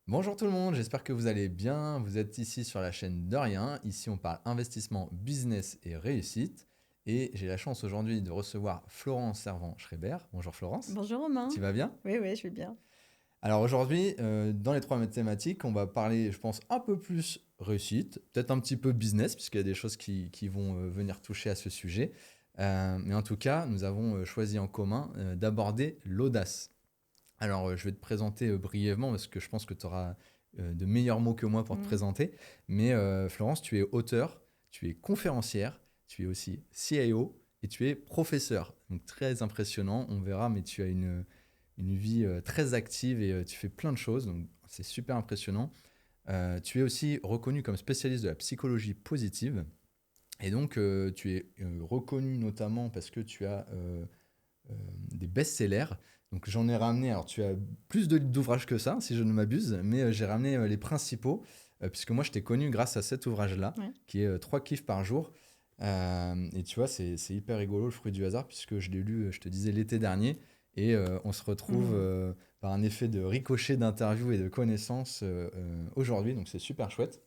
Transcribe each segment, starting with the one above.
Bonjour tout le monde, j'espère que vous allez bien. Vous êtes ici sur la chaîne de rien. Ici, on parle investissement, business et réussite. Et j'ai la chance aujourd'hui de recevoir Florence Servan-Schreiber. Bonjour Florence, Bonjour Romain. tu vas bien? Oui, oui, je vais bien. Alors aujourd'hui, dans les trois thématiques, on va parler, je pense, un peu plus réussite, peut-être un petit peu business, puisqu'il y a des choses qui vont venir toucher à ce sujet. Mais en tout cas, nous avons choisi en commun d'aborder l'audace. Alors, je vais te présenter brièvement parce que je pense que tu auras de meilleurs mots que moi pour te Mm. présenter. Mais Florence, tu es auteur, tu es conférencière, tu es aussi CIO et tu es professeur. Donc très impressionnant, on verra, mais tu as une vie très active et tu fais plein de choses. Donc c'est super impressionnant. Tu es aussi reconnu comme spécialiste de la psychologie positive. Et donc, tu es reconnu notamment parce que tu as des best-sellers. Donc j'en ai ramené, alors tu as plus d'ouvrages que ça, si je ne m'abuse, mais j'ai ramené les principaux, puisque moi je t'ai connu grâce à cet ouvrage-là, Ouais. qui est 3 kiffs par jour. Et tu vois, c'est hyper rigolo, le fruit du hasard, puisque je l'ai lu, je te disais, l'été dernier, et on se retrouve Mhm. par un effet de ricochet d'interviews et de connaissances aujourd'hui, donc c'est super chouette.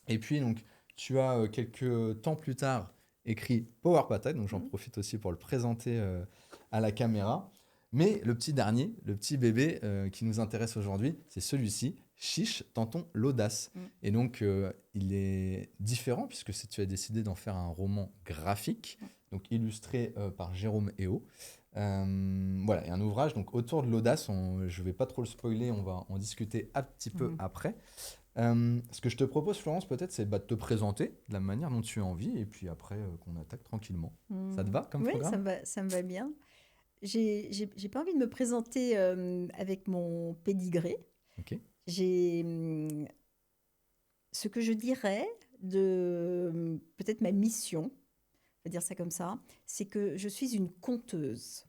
Et puis, donc, tu as quelques temps plus tard écrit Power Patak, donc j'en Mm. profite aussi pour le présenter à la caméra. Mais le petit dernier, le petit bébé qui nous intéresse aujourd'hui, c'est celui-ci, Chiche, tentons l'audace. Mm. Et donc, il est différent puisque tu as décidé d'en faire un roman graphique, donc illustré par Jérôme Eo. Voilà, et un ouvrage donc autour de l'audace. Je ne vais pas trop le spoiler, on va en discuter un petit peu Mhm. après. Ce que je te propose, Florence, peut-être, c'est de te présenter de la manière dont tu as envie, et puis après, qu'on attaque tranquillement. Ça te Mm. va comme Oui, programme? ça me va bien. J'ai pas envie de me présenter avec mon pédigré. Ok. J'ai ce que je dirais de peut-être ma mission, on va dire ça comme ça, c'est que je suis une conteuse.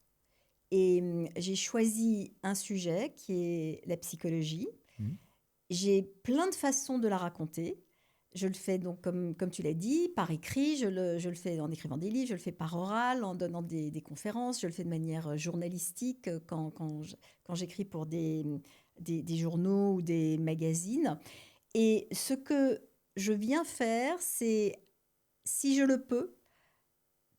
Et j'ai choisi un sujet qui est la psychologie. Mhm. J'ai plein de façons de la raconter. Je le fais donc, comme tu l'as dit, par écrit, je le fais en écrivant des livres, je le fais par oral, en donnant des conférences, je le fais de manière journalistique quand j'écris pour des journaux ou des magazines. Et ce que je viens faire, c'est, si je le peux,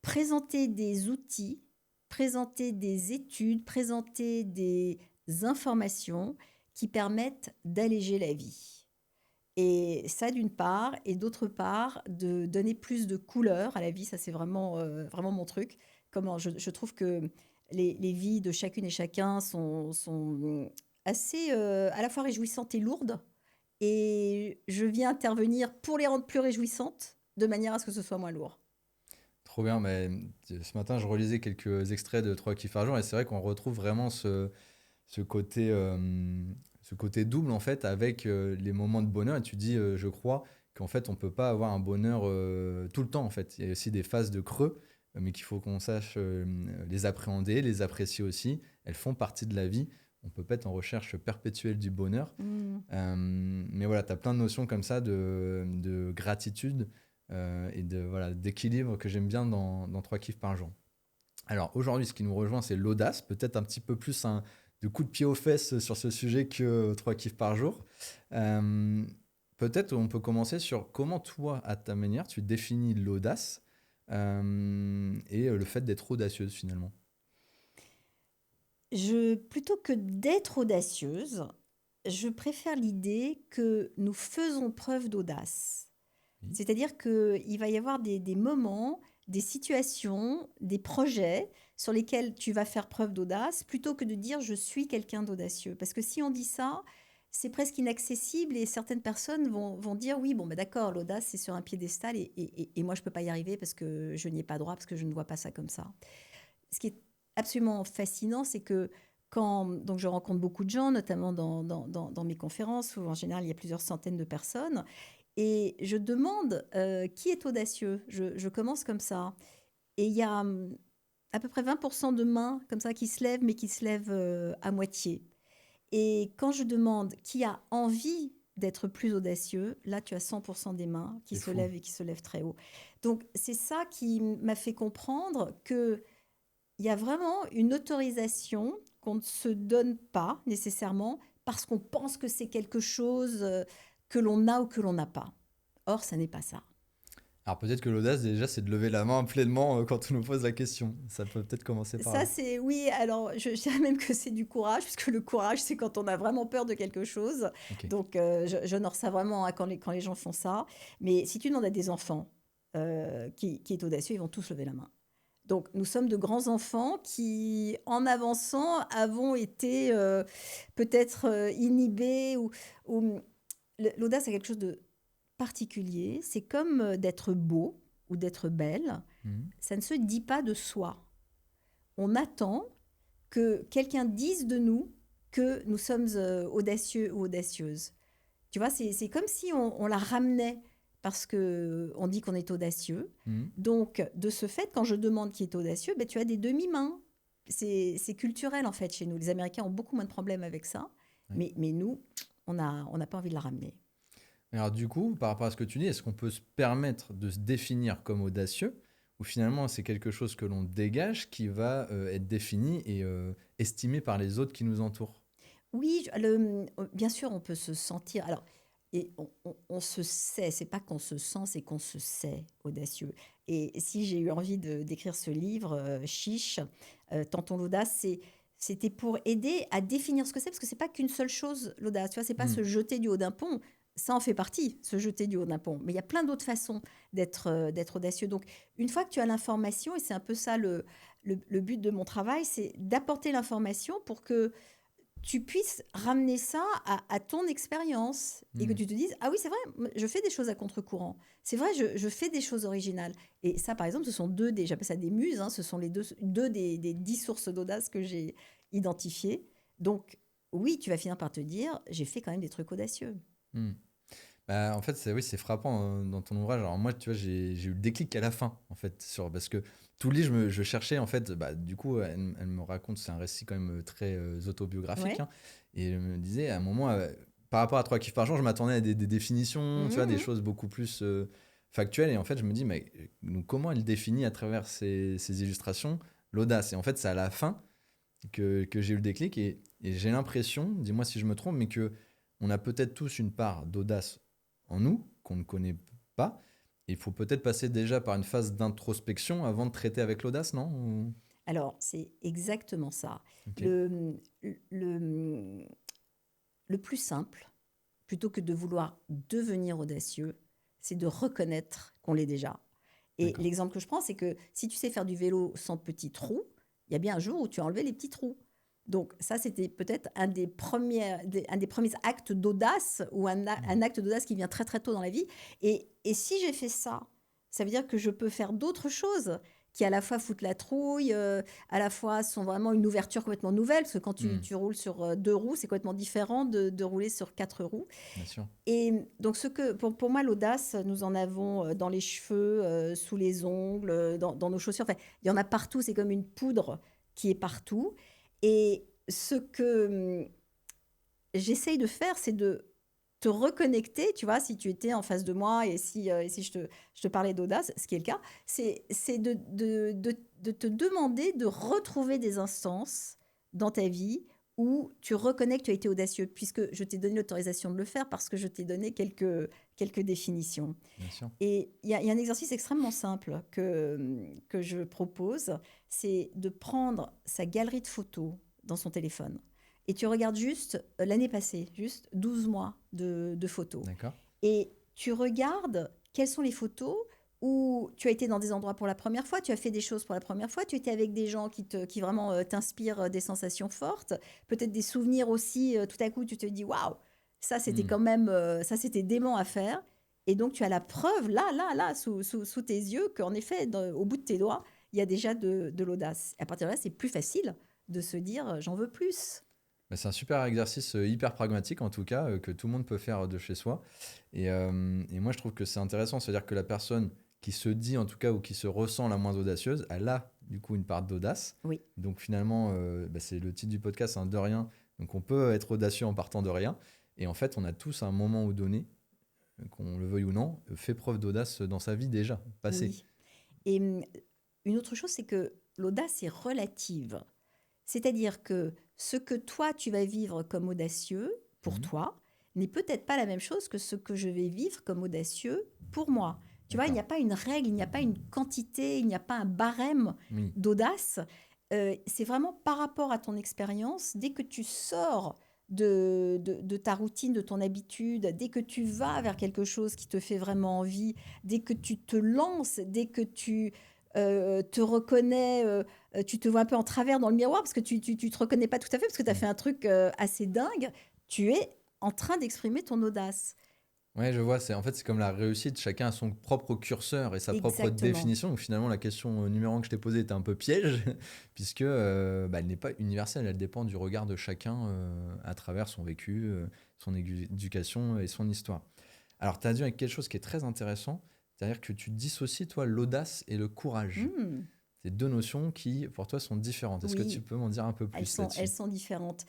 présenter des outils, présenter des études, présenter des informations qui permettent d'alléger la vie. Et ça d'une part, et d'autre part, de donner plus de couleur à la vie, ça c'est vraiment mon truc. Comment je trouve que les vies de chacune et chacun sont assez à la fois réjouissantes et lourdes. Et je viens intervenir pour les rendre plus réjouissantes, de manière à ce que ce soit moins lourd. Trop bien, mais ce matin, je relisais quelques extraits de 3 kiffs par jour, et c'est vrai qu'on retrouve vraiment ce côté, ce côté double, en fait, avec les moments de bonheur, et tu dis, je crois, qu'en fait, on peut pas avoir un bonheur tout le temps, en fait. Il y a aussi des phases de creux, mais qu'il faut qu'on sache les appréhender, les apprécier aussi. Elles font partie de la vie. On peut pas être en recherche perpétuelle du bonheur. Mm. Mais voilà, tu as plein de notions comme ça de gratitude et voilà, d'équilibre que j'aime bien dans 3 kiffs par jour. Alors aujourd'hui, ce qui nous rejoint, c'est l'audace, peut-être un petit peu plus de coup de pied aux fesses sur ce sujet que 3 kiffs par jour. Euh, Peut-être on peut commencer sur comment toi, à ta manière, tu définis l'audace et le fait d'être audacieuse finalement. Plutôt que d'être audacieuse, je préfère l'idée que nous faisons preuve d'audace. Oui. C'est-à-dire qu'il va y avoir des moments, des situations, des projets sur lesquels tu vas faire preuve d'audace plutôt que de dire je suis quelqu'un d'audacieux. Parce que si on dit ça, c'est presque inaccessible et certaines personnes vont dire oui, bon, bah d'accord, l'audace c'est sur un piédestal et moi je ne peux pas y arriver parce que je n'y ai pas droit, parce que je ne vois pas ça comme ça. Ce qui est absolument fascinant, c'est que donc je rencontre beaucoup de gens, notamment dans mes conférences, où en général il y a plusieurs centaines de personnes, et je demande qui est audacieux. Je commence comme ça. Et il y a à peu près 20% de mains comme ça qui se lèvent, mais qui se lèvent à moitié. Et quand je demande qui a envie d'être plus audacieux, là tu as 100% des mains qui C'est se fou. lèvent et qui se lèvent très haut. Donc c'est ça qui m'a fait comprendre que il y a vraiment une autorisation qu'on ne se donne pas nécessairement parce qu'on pense que c'est quelque chose que l'on a ou que l'on n'a pas. Or, ça n'est pas ça. Alors peut-être que l'audace, déjà, c'est de lever la main pleinement quand on nous pose la question. Ça peut peut-être commencer par Ça, là. c'est oui, alors je dirais même que c'est du courage, puisque le courage, c'est quand on a vraiment peur de quelque chose. Ok. Donc, j'honore ça vraiment hein, quand les gens font ça. Mais si tu demandes à des enfants qui est audacieux, ils vont tous lever la main. Donc, nous sommes de grands enfants qui, en avançant, avons été peut-être inhibés ou l'audace, c'est quelque chose de particulier. C'est comme d'être beau ou d'être belle. Mhm. Ça ne se dit pas de soi. On attend que quelqu'un dise de nous que nous sommes audacieux ou audacieuses. Tu vois, c'est comme si on la ramenait parce que on dit qu'on est audacieux. Mhm. Donc, de ce fait, quand je demande qui est audacieux, ben, tu as des demi-mains. C'est culturel, en fait, chez nous. Les Américains ont beaucoup moins de problèmes avec ça. Ouais. Mais nous, on n'a pas envie de la ramener. Alors du coup, par rapport à ce que tu dis, est-ce qu'on peut se permettre de se définir comme audacieux ou finalement c'est quelque chose que l'on dégage qui va être défini et estimé par les autres qui nous entourent? Oui, bien sûr, on peut se sentir. Alors, et on se sait, c'est pas qu'on se sent, c'est qu'on se sait audacieux. Et si j'ai eu envie d'écrire ce livre, Chiche, Tentons l'audace, c'était pour aider à définir ce que c'est, parce que c'est pas qu'une seule chose, l'audace. Tu vois, c'est pas Hmm. se jeter du haut d'un pont. Ça en fait partie, se jeter du haut d'un pont. Mais il y a plein d'autres façons d'être audacieux. Donc, une fois que tu as l'information, et c'est un peu ça le but de mon travail, c'est d'apporter l'information pour que tu puisses ramener ça à ton expérience et que Hmm. tu te dises, ah oui, c'est vrai, je fais des choses à contre-courant. C'est vrai, je fais des choses originales. Et ça, par exemple, ce sont j'appelle ça des muses, hein, ce sont les deux des 10 sources d'audace que j'ai identifiées. Donc, oui, tu vas finir par te dire, j'ai fait quand même des trucs audacieux. Hmm. Bah, en fait, oui, c'est frappant dans ton ouvrage. Alors moi, tu vois, j'ai eu le déclic à la fin, en fait, parce que tout le livre, je cherchais, en fait, bah, du coup, elle me raconte, c'est un récit quand même très autobiographique, Ouais. hein, et elle me disait, à un moment, par rapport à 3 kiffs par jour, je m'attendais à des définitions, tu vois, des Mhm. choses beaucoup plus factuelles, et en fait, je me dis, mais donc, comment elle définit à travers ces illustrations l'audace? Et en fait, c'est à la fin que j'ai eu le déclic, et j'ai l'impression, dis-moi si je me trompe, mais que on a peut-être tous une part d'audace en nous qu'on ne connaît pas. Et il faut peut-être passer déjà par une phase d'introspection avant de traiter avec l'audace, non? Alors, c'est exactement ça. Ok. Le, le, le plus simple, plutôt que de vouloir devenir audacieux, c'est de reconnaître qu'on l'est déjà. Et D'accord. l'exemple que je prends, c'est que si tu sais faire du vélo sans petits trous, il y a bien un jour où tu as enlevé les petits trous. Donc ça, c'était peut-être un des premiers actes d'audace ou Hmm. un acte d'audace qui vient très très tôt dans la vie. Et si j'ai fait ça, ça veut dire que je peux faire d'autres choses qui à la fois foutent la trouille, à la fois sont vraiment une ouverture complètement nouvelle, parce que quand Hmm. tu roules sur deux roues, c'est complètement différent de rouler sur quatre roues. Bien sûr. Et donc, pour moi, l'audace, nous en avons dans les cheveux, sous les ongles, dans nos chaussures. Enfin, il y en a partout. C'est comme une poudre qui est partout. Et ce que j'essaye de faire, c'est de te reconnecter. Tu vois, si tu étais en face de moi et si je te parlais d'audace, ce qui est le cas, c'est de te demander de retrouver des instances dans ta vie où tu reconnais que tu as été audacieux, puisque je t'ai donné l'autorisation de le faire parce que je t'ai donné quelques définitions. Bien sûr. Et il y a un exercice extrêmement simple que je propose, c'est de prendre sa galerie de photos dans son téléphone. Et tu regardes juste l'année passée, juste 12 mois de photos. D'accord. Et tu regardes quelles sont les photos où tu as été dans des endroits pour la première fois, tu as fait des choses pour la première fois, tu étais avec des gens qui vraiment t'inspirent des sensations fortes, peut-être des souvenirs aussi, tout à coup tu te dis waouh, ça c'était Hmm. quand même, ça c'était dément à faire. Et donc tu as la preuve là, sous tes yeux, qu'en effet, au bout de tes doigts, il y a déjà de l'audace. À partir de là, c'est plus facile de se dire j'en veux plus. Bah, c'est un super exercice hyper pragmatique en tout cas que tout le monde peut faire de chez soi. Et moi je trouve que c'est intéressant, c'est-à-dire que la personne qui se dit en tout cas ou qui se ressent la moins audacieuse, elle a du coup une part d'audace. Oui. Donc finalement, bah, c'est le titre du podcast, hein, de rien. Donc on peut être audacieux en partant de rien. Et en fait, on a tous à un moment ou donné, qu'on le veuille ou non, fait preuve d'audace dans sa vie déjà, passée. Oui. Et une autre chose, c'est que l'audace est relative. C'est-à-dire que ce que toi, tu vas vivre comme audacieux, pour toi n'est peut-être pas la même chose que ce que je vais vivre comme audacieux pour moi. Tu vois, il n'y a pas une règle, il n'y a pas une quantité, il n'y a pas un barème Oui. d'audace. C'est vraiment par rapport à ton expérience. Dès que tu sors de ta routine, de ton habitude, dès que tu vas vers quelque chose qui te fait vraiment envie, dès que tu te lances, dès que tu te reconnais, tu te vois un peu en travers dans le miroir parce que tu te reconnais pas tout à fait parce que tu as fait un truc assez dingue, tu es en train d'exprimer ton audace. Ouais, je vois. En fait, c'est comme la réussite. Chacun a son propre curseur et sa propre Exactement. définition. Donc, finalement, la question numéro 1 que je t'ai posée était un peu piège, puisque elle n'est pas universelle. Elle dépend du regard de chacun à travers son vécu, son éducation et son histoire. Alors, tu as dit avec quelque chose qui est très intéressant, c'est-à-dire que tu dissocies, toi, l'audace et le courage. Hmm, C'est deux notions qui, pour toi, sont différentes. Est-ce que tu oui, peux m'en dire un peu plus elles là-dessus? sont différentes.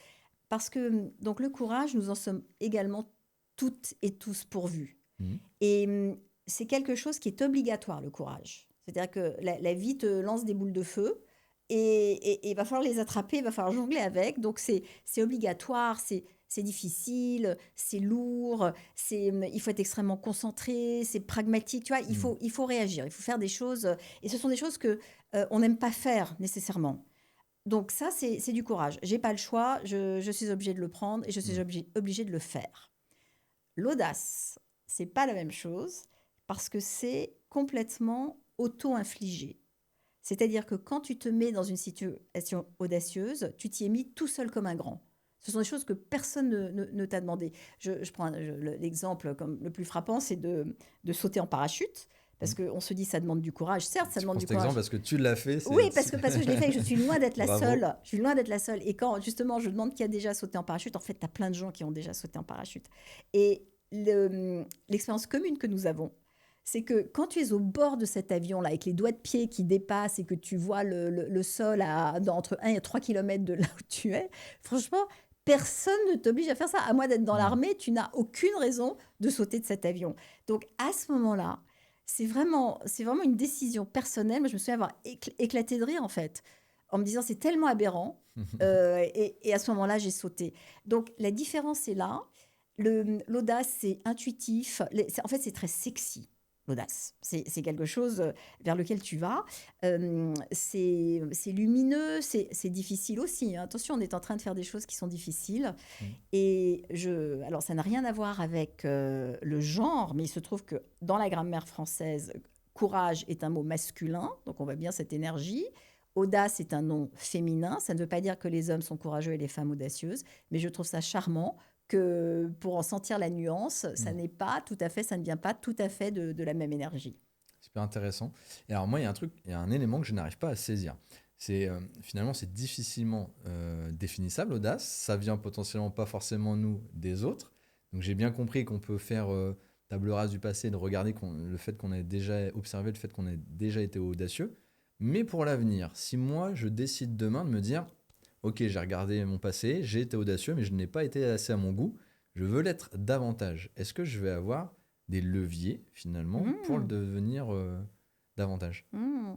Parce que donc le courage, nous en sommes également toutes et tous pourvus. Mhm. Et c'est quelque chose qui est obligatoire, le courage. C'est-à-dire que la vie te lance des boules de feu et il va falloir les attraper, il va falloir jongler avec. Donc c'est obligatoire, c'est difficile, c'est lourd, il faut être extrêmement concentré, c'est pragmatique. Tu vois, Mhm. il faut réagir, il faut faire des choses. Et ce sont des choses que on n'aime pas faire nécessairement. Donc ça, c'est du courage. J'ai pas le choix, je suis obligée de le prendre et je suis Mhm. obligée de le faire. L'audace, c'est pas la même chose parce que c'est complètement auto-infligé. C'est-à-dire que quand tu te mets dans une situation audacieuse, tu t'y es mis tout seul comme un grand. Ce sont des choses que personne ne t'a demandé. Je prends l'exemple comme le plus frappant, c'est de sauter en parachute. Parce Mhm. qu'on se dit ça demande du courage. Certes, ça Tu demande prends du cet exemple courage. parce que tu l'as fait. Oui, parce que je l'ai fait, je suis loin d'être la Bravo. seule. Je suis loin d'être la seule. Et quand justement je demande qui a déjà sauté en parachute, en fait, tu as plein de gens qui ont déjà sauté en parachute. Et l'expérience commune que nous avons, c'est que quand tu es au bord de cet avion-là, avec les doigts de pied qui dépassent et que tu vois le sol entre 1 et 3 kilomètres de là où tu es, franchement, personne ne t'oblige à faire ça. À moins d'être dans Mhm. l'armée, tu n'as aucune raison de sauter de cet avion. Donc à ce moment-là, c'est vraiment une décision personnelle. Moi, je me souviens avoir éclaté de rire, en fait, en me disant, c'est tellement aberrant. Et à ce moment-là, j'ai sauté. Donc, la différence est là. L'audace, c'est intuitif. En fait, c'est très sexy, l'audace. C'est quelque chose vers lequel tu vas. C'est lumineux, c'est difficile aussi, hein. Attention, on est en train de faire des choses qui sont difficiles. Mhm. Alors, ça n'a rien à voir avec le genre, mais il se trouve que dans la grammaire française, courage est un mot masculin, donc on voit bien cette énergie. Audace est un nom féminin. Ça ne veut pas dire que les hommes sont courageux et les femmes audacieuses, mais je trouve ça charmant que pour en sentir la nuance, ça Mhm. n'est pas tout à fait, ça ne vient pas tout à fait de la même énergie. Super intéressant. Et alors moi, il y a un élément que je n'arrive pas à saisir. Finalement, c'est difficilement définissable, l'audace. Ça vient potentiellement pas forcément nous des autres. Donc j'ai bien compris qu'on peut faire table rase du passé, de regarder le fait qu'on ait déjà observé, le fait qu'on ait déjà été audacieux. Mais pour l'avenir, si moi je décide demain de me dire, ok, j'ai regardé mon passé, j'ai été audacieux, mais je n'ai pas été assez à mon goût, je veux l'être davantage. Est-ce que je vais avoir des leviers finalement pour le Mmh, devenir davantage? mmh.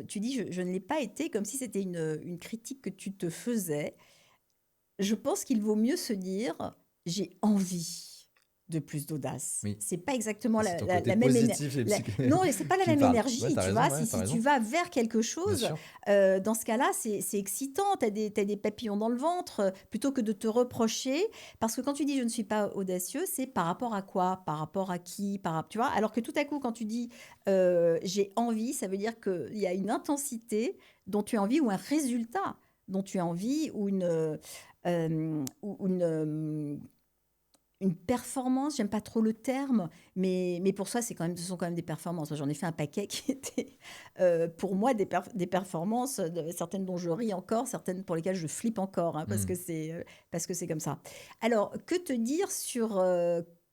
Tu dis, je ne l'ai pas été, comme si c'était une critique que tu te faisais. Je pense qu'il vaut mieux se dire: «J'ai envie de plus d'audace». Oui, C'est pas exactement ça, c'est ton côté la même positif et non, et c'est pas la qui même parle. Ouais, énergie, t'as tu raison, vois? ouais, t'as Si tu raison. vas vers quelque Bien chose, sûr. dans ce cas-là, c'est excitant, tu des papillons dans le ventre, plutôt que de te reprocher. Parce que quand tu dis: «Je ne suis pas audacieux», c'est par rapport à quoi? Par rapport à qui? Tu vois? Alors que tout à coup, quand tu dis, «J'ai envie», ça veut dire qu'il y a une intensité dont tu as envie ou un résultat dont tu as envie ou une performance, j'aime pas trop le terme, mais pour soi, ce sont quand même des performances. J'en ai fait un paquet qui étaient, pour moi, des performances, certaines dont je ris encore, certaines pour lesquelles je flippe encore, hein, Hmm. parce que c'est comme ça. Alors, que te dire sur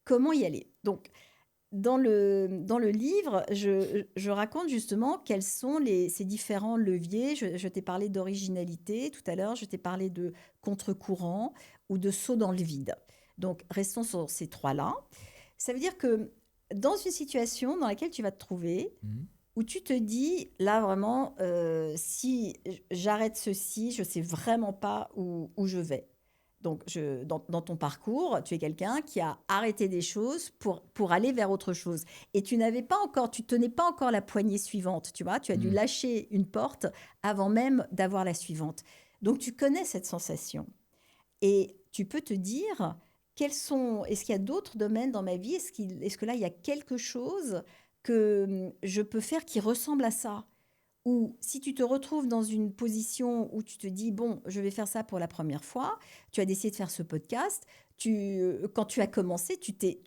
comment y aller? Donc, dans le livre, je raconte justement quels sont ces différents leviers. Je t'ai parlé d'originalité tout à l'heure, je t'ai parlé de contre-courant ou de saut dans le vide. Donc, restons sur ces trois-là. Ça veut dire que dans une situation dans laquelle tu vas te trouver, Mhm. où tu te dis, là vraiment, si j'arrête ceci, je sais vraiment pas où je vais. Donc, dans ton parcours, tu es quelqu'un qui a arrêté des choses pour aller vers autre chose. Et tu tenais pas encore la poignée suivante, tu vois. Tu as dû Mm. lâcher une porte avant même d'avoir la suivante. Donc, tu connais cette sensation. Et tu peux te dire, est-ce qu'il y a d'autres domaines dans ma vie? Est-ce que là, il y a quelque chose que je peux faire qui ressemble à ça? Ou si tu te retrouves dans une position où tu te dis, bon, je vais faire ça pour la première fois, tu as décidé de faire ce podcast, quand tu as commencé, tu t'es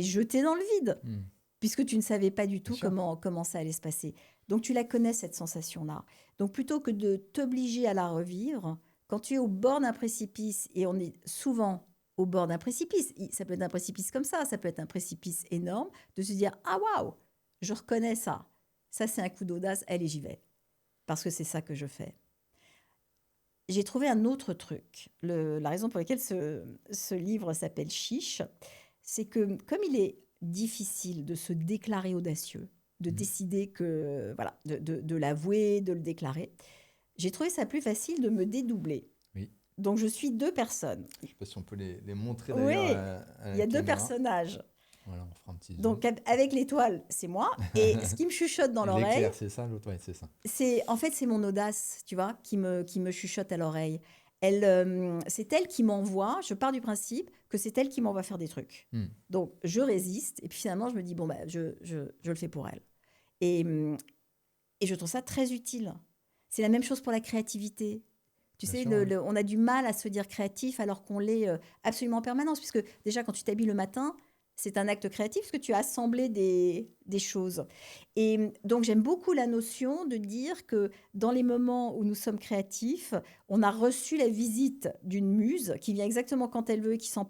jeté dans le vide, Mm. puisque tu ne savais pas du Bien tout sûr. comment ça allait se passer. Donc tu la connais, cette sensation-là. Donc plutôt que de t'obliger à la revivre, quand tu es au bord d'un précipice, et on est souvent au bord d'un précipice, ça peut être un précipice comme ça peut être un précipice énorme, de se dire, ah waouh, je reconnais ça. Ça, c'est un coup d'audace, allez, j'y vais. Parce que c'est ça que je fais. J'ai trouvé un autre truc. La raison pour laquelle ce livre s'appelle Chiche, c'est que comme il est difficile de se déclarer audacieux, de Mm. décider que, voilà, de l'avouer, de le déclarer, j'ai trouvé ça plus facile de me dédoubler. Oui. Donc je suis deux personnes. Je sais pas si on peut les montrer d'ailleurs Oui, à il la y a deux caméra. personnages. Voilà, on fera un petit zoom. Donc avec l'étoile, c'est moi. Et ce qui me chuchote dans Et l'oreille, l'éclair, c'est ça, l'autre, ouais, c'est ça. c'est mon audace, tu vois, qui me chuchote à l'oreille. C'est elle qui m'envoie, je pars du principe que c'est elle qui m'envoie faire des trucs. Mm. Donc, je résiste, et puis finalement, je me dis, bon, bah, je le fais pour elle. Et, hum, et je trouve ça très utile. C'est la même chose pour la créativité. Tu Bien sais, sûr, ouais. on a du mal à se dire créatif alors qu'on l'est absolument en permanence, puisque déjà, quand tu t'habilles le matin, c'est un acte créatif parce que tu as assemblé des choses. Et donc, j'aime beaucoup la notion de dire que dans les moments où nous sommes créatifs, on a reçu la visite d'une muse qui vient exactement quand elle veut et qui s'en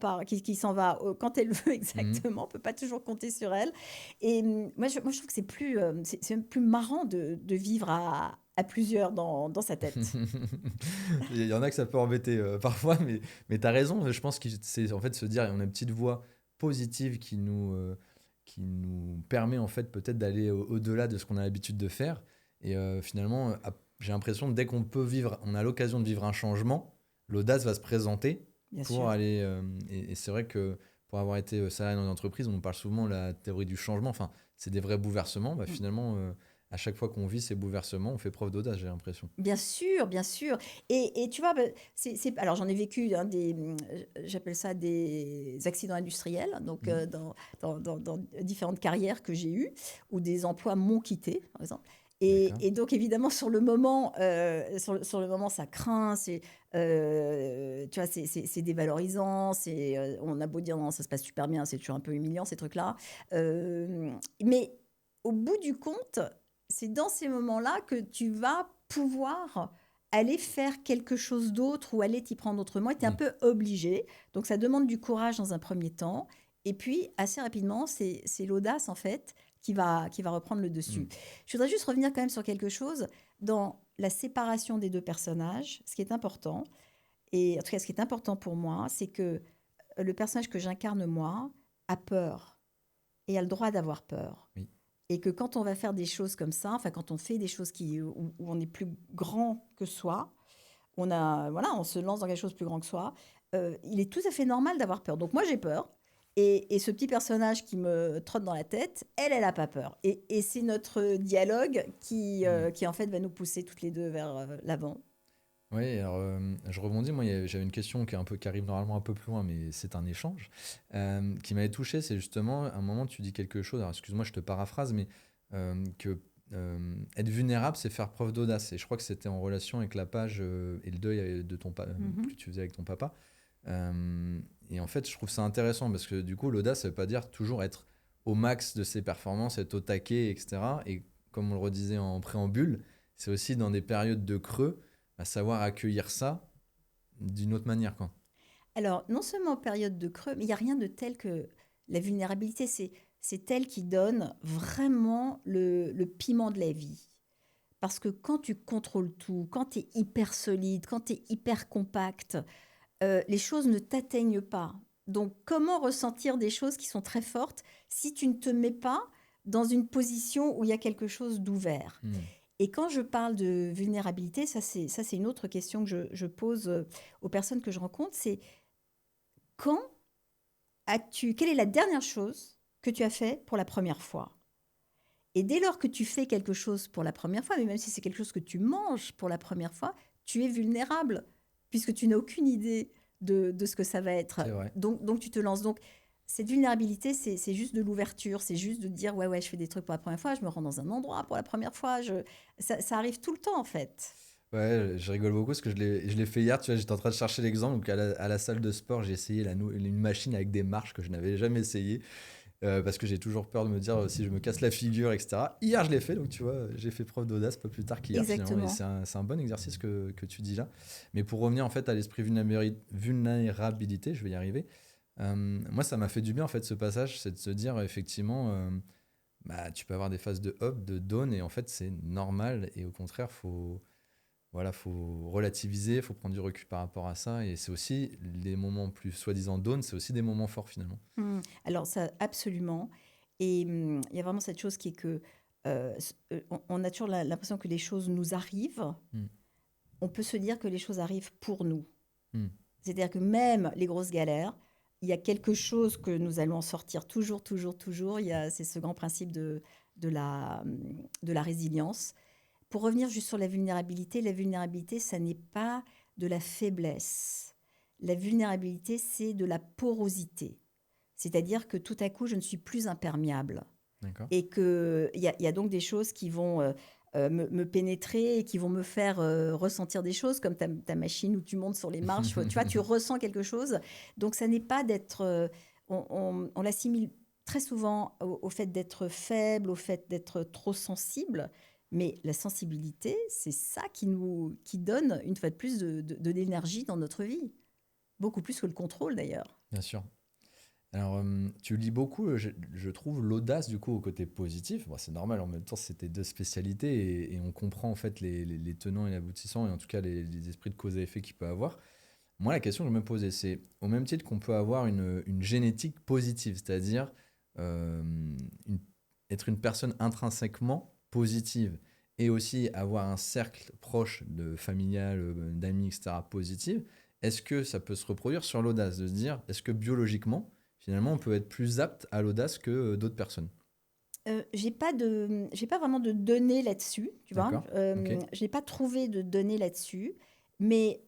va quand elle veut Mhm. exactement. On ne peut pas toujours compter sur elle. Et moi, je trouve que c'est même plus marrant de vivre à plusieurs dans sa tête. Il y en a que ça peut embêter parfois, mais tu as raison. Je pense que c'est en fait se dire, on a une petite voix positive qui nous permet en fait peut-être d'aller au-delà de ce qu'on a l'habitude de faire. Et finalement, j'ai l'impression que dès qu'on peut vivre, on a l'occasion de vivre un changement, l'audace va se présenter Bien pour sûr. aller. Et c'est vrai que pour avoir été salarié dans une entreprise, on nous parle souvent de la théorie du changement. Enfin, c'est des vrais bouleversements. Bah, Mm. finalement, à chaque fois qu'on vit ces bouleversements, on fait preuve d'audace, j'ai l'impression. Bien sûr, bien sûr. Et tu vois, ben, alors j'en ai vécu j'appelle ça des accidents industriels, donc Mhm. dans différentes carrières que j'ai eues, où des emplois m'ont quitté, par exemple. D'accord. Et donc évidemment, sur le moment, ça craint, tu vois, c'est dévalorisant, on a beau dire non, ça se passe super bien, c'est toujours un peu humiliant ces trucs-là. Mais au bout du compte, c'est dans ces moments-là que tu vas pouvoir aller faire quelque chose d'autre ou aller t'y prendre autrement. Et tu es un Oui. peu obligé. Donc ça demande du courage dans un premier temps. Et puis, assez rapidement, c'est l'audace, en fait, qui va reprendre le dessus. Mm. Je voudrais juste revenir quand même sur quelque chose. Dans la séparation des deux personnages, ce qui est important, et en tout cas ce qui est important pour moi, c'est que le personnage que j'incarne moi a peur et a le droit d'avoir peur. Oui. Et que quand on va faire des choses comme ça, enfin quand on fait des choses où on est plus grand que soi, on se lance dans quelque chose de plus grand que soi, il est tout à fait normal d'avoir peur. Donc moi j'ai peur. Et ce petit personnage qui me trotte dans la tête, elle n'a pas peur. Et c'est notre dialogue Mm. qui en fait va nous pousser toutes les deux vers l'avant. Oui, alors je rebondis, moi j'avais une question qui arrive normalement un peu plus loin, mais c'est un échange, qui m'avait touché, c'est justement, à un moment tu dis quelque chose, alors excuse-moi je te paraphrase, mais que être vulnérable c'est faire preuve d'audace, et je crois que c'était en relation avec la page et le deuil de que Mhm. tu faisais avec ton papa. Euh, et en fait je trouve ça intéressant, parce que du coup l'audace ça veut pas dire toujours être au max de ses performances, être au taquet, etc. Et comme on le redisait en préambule, c'est aussi dans des périodes de creux, à savoir accueillir ça d'une autre manière, quoi. Alors, non seulement en période de creux, mais il n'y a rien de tel que la vulnérabilité. C'est elle qui donne vraiment le piment de la vie. Parce que quand tu contrôles tout, quand tu es hyper solide, quand tu es hyper compact, les choses ne t'atteignent pas. Donc, comment ressentir des choses qui sont très fortes si tu ne te mets pas dans une position où il y a quelque chose d'ouvert? Hmm. Et quand je parle de vulnérabilité, ça c'est une autre question que je pose aux personnes que je rencontre, c'est quand quelle est la dernière chose que tu as fait pour la première fois? Et dès lors que tu fais quelque chose pour la première fois, mais même si c'est quelque chose que tu manges pour la première fois, tu es vulnérable, puisque tu n'as aucune idée de ce que ça va être. C'est vrai. Donc tu te lances. Donc, cette vulnérabilité, c'est juste de l'ouverture, c'est juste de dire, ouais, ouais, je fais des trucs pour la première fois, je me rends dans un endroit pour la première fois. Ça arrive tout le temps, en fait. Ouais, je rigole beaucoup parce que je l'ai fait hier, tu vois, j'étais en train de chercher l'exemple. Donc à la salle de sport, j'ai essayé une machine avec des marches que je n'avais jamais essayé parce que j'ai toujours peur de me dire si je me casse la figure, etc. Hier, je l'ai fait, donc tu vois, j'ai fait preuve d'audace pas plus tard qu'hier finalement. Et Exactement. c'est un bon exercice que tu dis là. Mais pour revenir en fait à l'esprit vulnérabilité, je vais y arriver. Moi, ça m'a fait du bien en fait ce passage, c'est de se dire effectivement, bah, tu peux avoir des phases de up, de down, et en fait, c'est normal. Et au contraire, faut relativiser, faut prendre du recul par rapport à ça. Et c'est aussi les moments plus soi-disant down, c'est aussi des moments forts finalement. Alors ça, absolument. Et il y a vraiment cette chose qui est que on a toujours l'impression que les choses nous arrivent. Mm. On peut se dire que les choses arrivent pour nous. Mm. C'est-à-dire que même les grosses galères, il y a quelque chose que nous allons en sortir toujours, toujours, toujours. C'est ce grand principe de la résilience. Pour revenir juste sur la vulnérabilité, ça n'est pas de la faiblesse. La vulnérabilité, c'est de la porosité. C'est-à-dire que tout à coup, je ne suis plus imperméable. D'accord. Et qu'il y a donc des choses qui vont me pénétrer et qui vont me faire ressentir des choses, comme ta machine où tu montes sur les marches. Tu vois, tu ressens quelque chose. Donc, ça n'est pas d'être... on l'assimile très souvent au fait d'être faible, au fait d'être trop sensible. Mais la sensibilité, c'est ça qui donne, une fois de plus, de l'énergie dans notre vie. Beaucoup plus que le contrôle, d'ailleurs. Bien sûr. Alors, tu lis beaucoup, je trouve, l'audace du coup au côté positif. Bon, c'est normal, en même temps, c'était deux spécialités et on comprend en fait les tenants et les aboutissants, et en tout cas les esprits de cause à effet qu'il peut avoir. Moi, la question que je me posais, c'est au même titre qu'on peut avoir une génétique positive, c'est-à-dire euh, une- être une personne intrinsèquement positive et aussi avoir un cercle proche de familial, d'amis, etc., positif. Est-ce que ça peut se reproduire sur l'audace, de se dire, est-ce que biologiquement, finalement, on peut être plus apte à l'audace que d'autres personnes? J'ai pas vraiment de données là-dessus, tu vois. D'accord. Ok. Je n'ai pas trouvé de données là-dessus, mais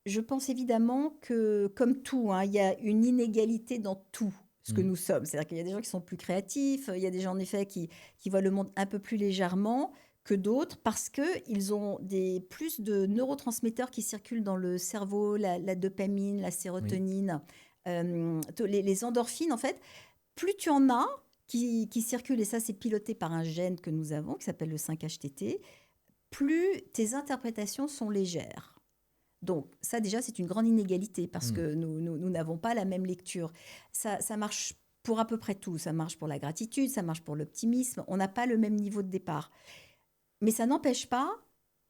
je pense évidemment que, comme tout, hein, il y a une inégalité dans tout ce que Mm. nous sommes. C'est-à-dire qu'il y a des gens qui sont plus créatifs, il y a des gens en effet qui voient le monde un peu plus légèrement que d'autres parce qu'ils ont plus de neurotransmetteurs qui circulent dans le cerveau, la dopamine, la Oui. sérotonine, les endorphines en fait. Plus tu en as qui circulent, et ça c'est piloté par un gène que nous avons qui s'appelle le 5-HTT, plus tes interprétations sont légères. Donc ça déjà c'est une grande inégalité parce Mm. que nous n'avons pas la même lecture. Ça marche pour à peu près tout. Ça marche pour la gratitude, ça marche pour l'optimisme. On n'a pas le même niveau de départ. Mais ça n'empêche pas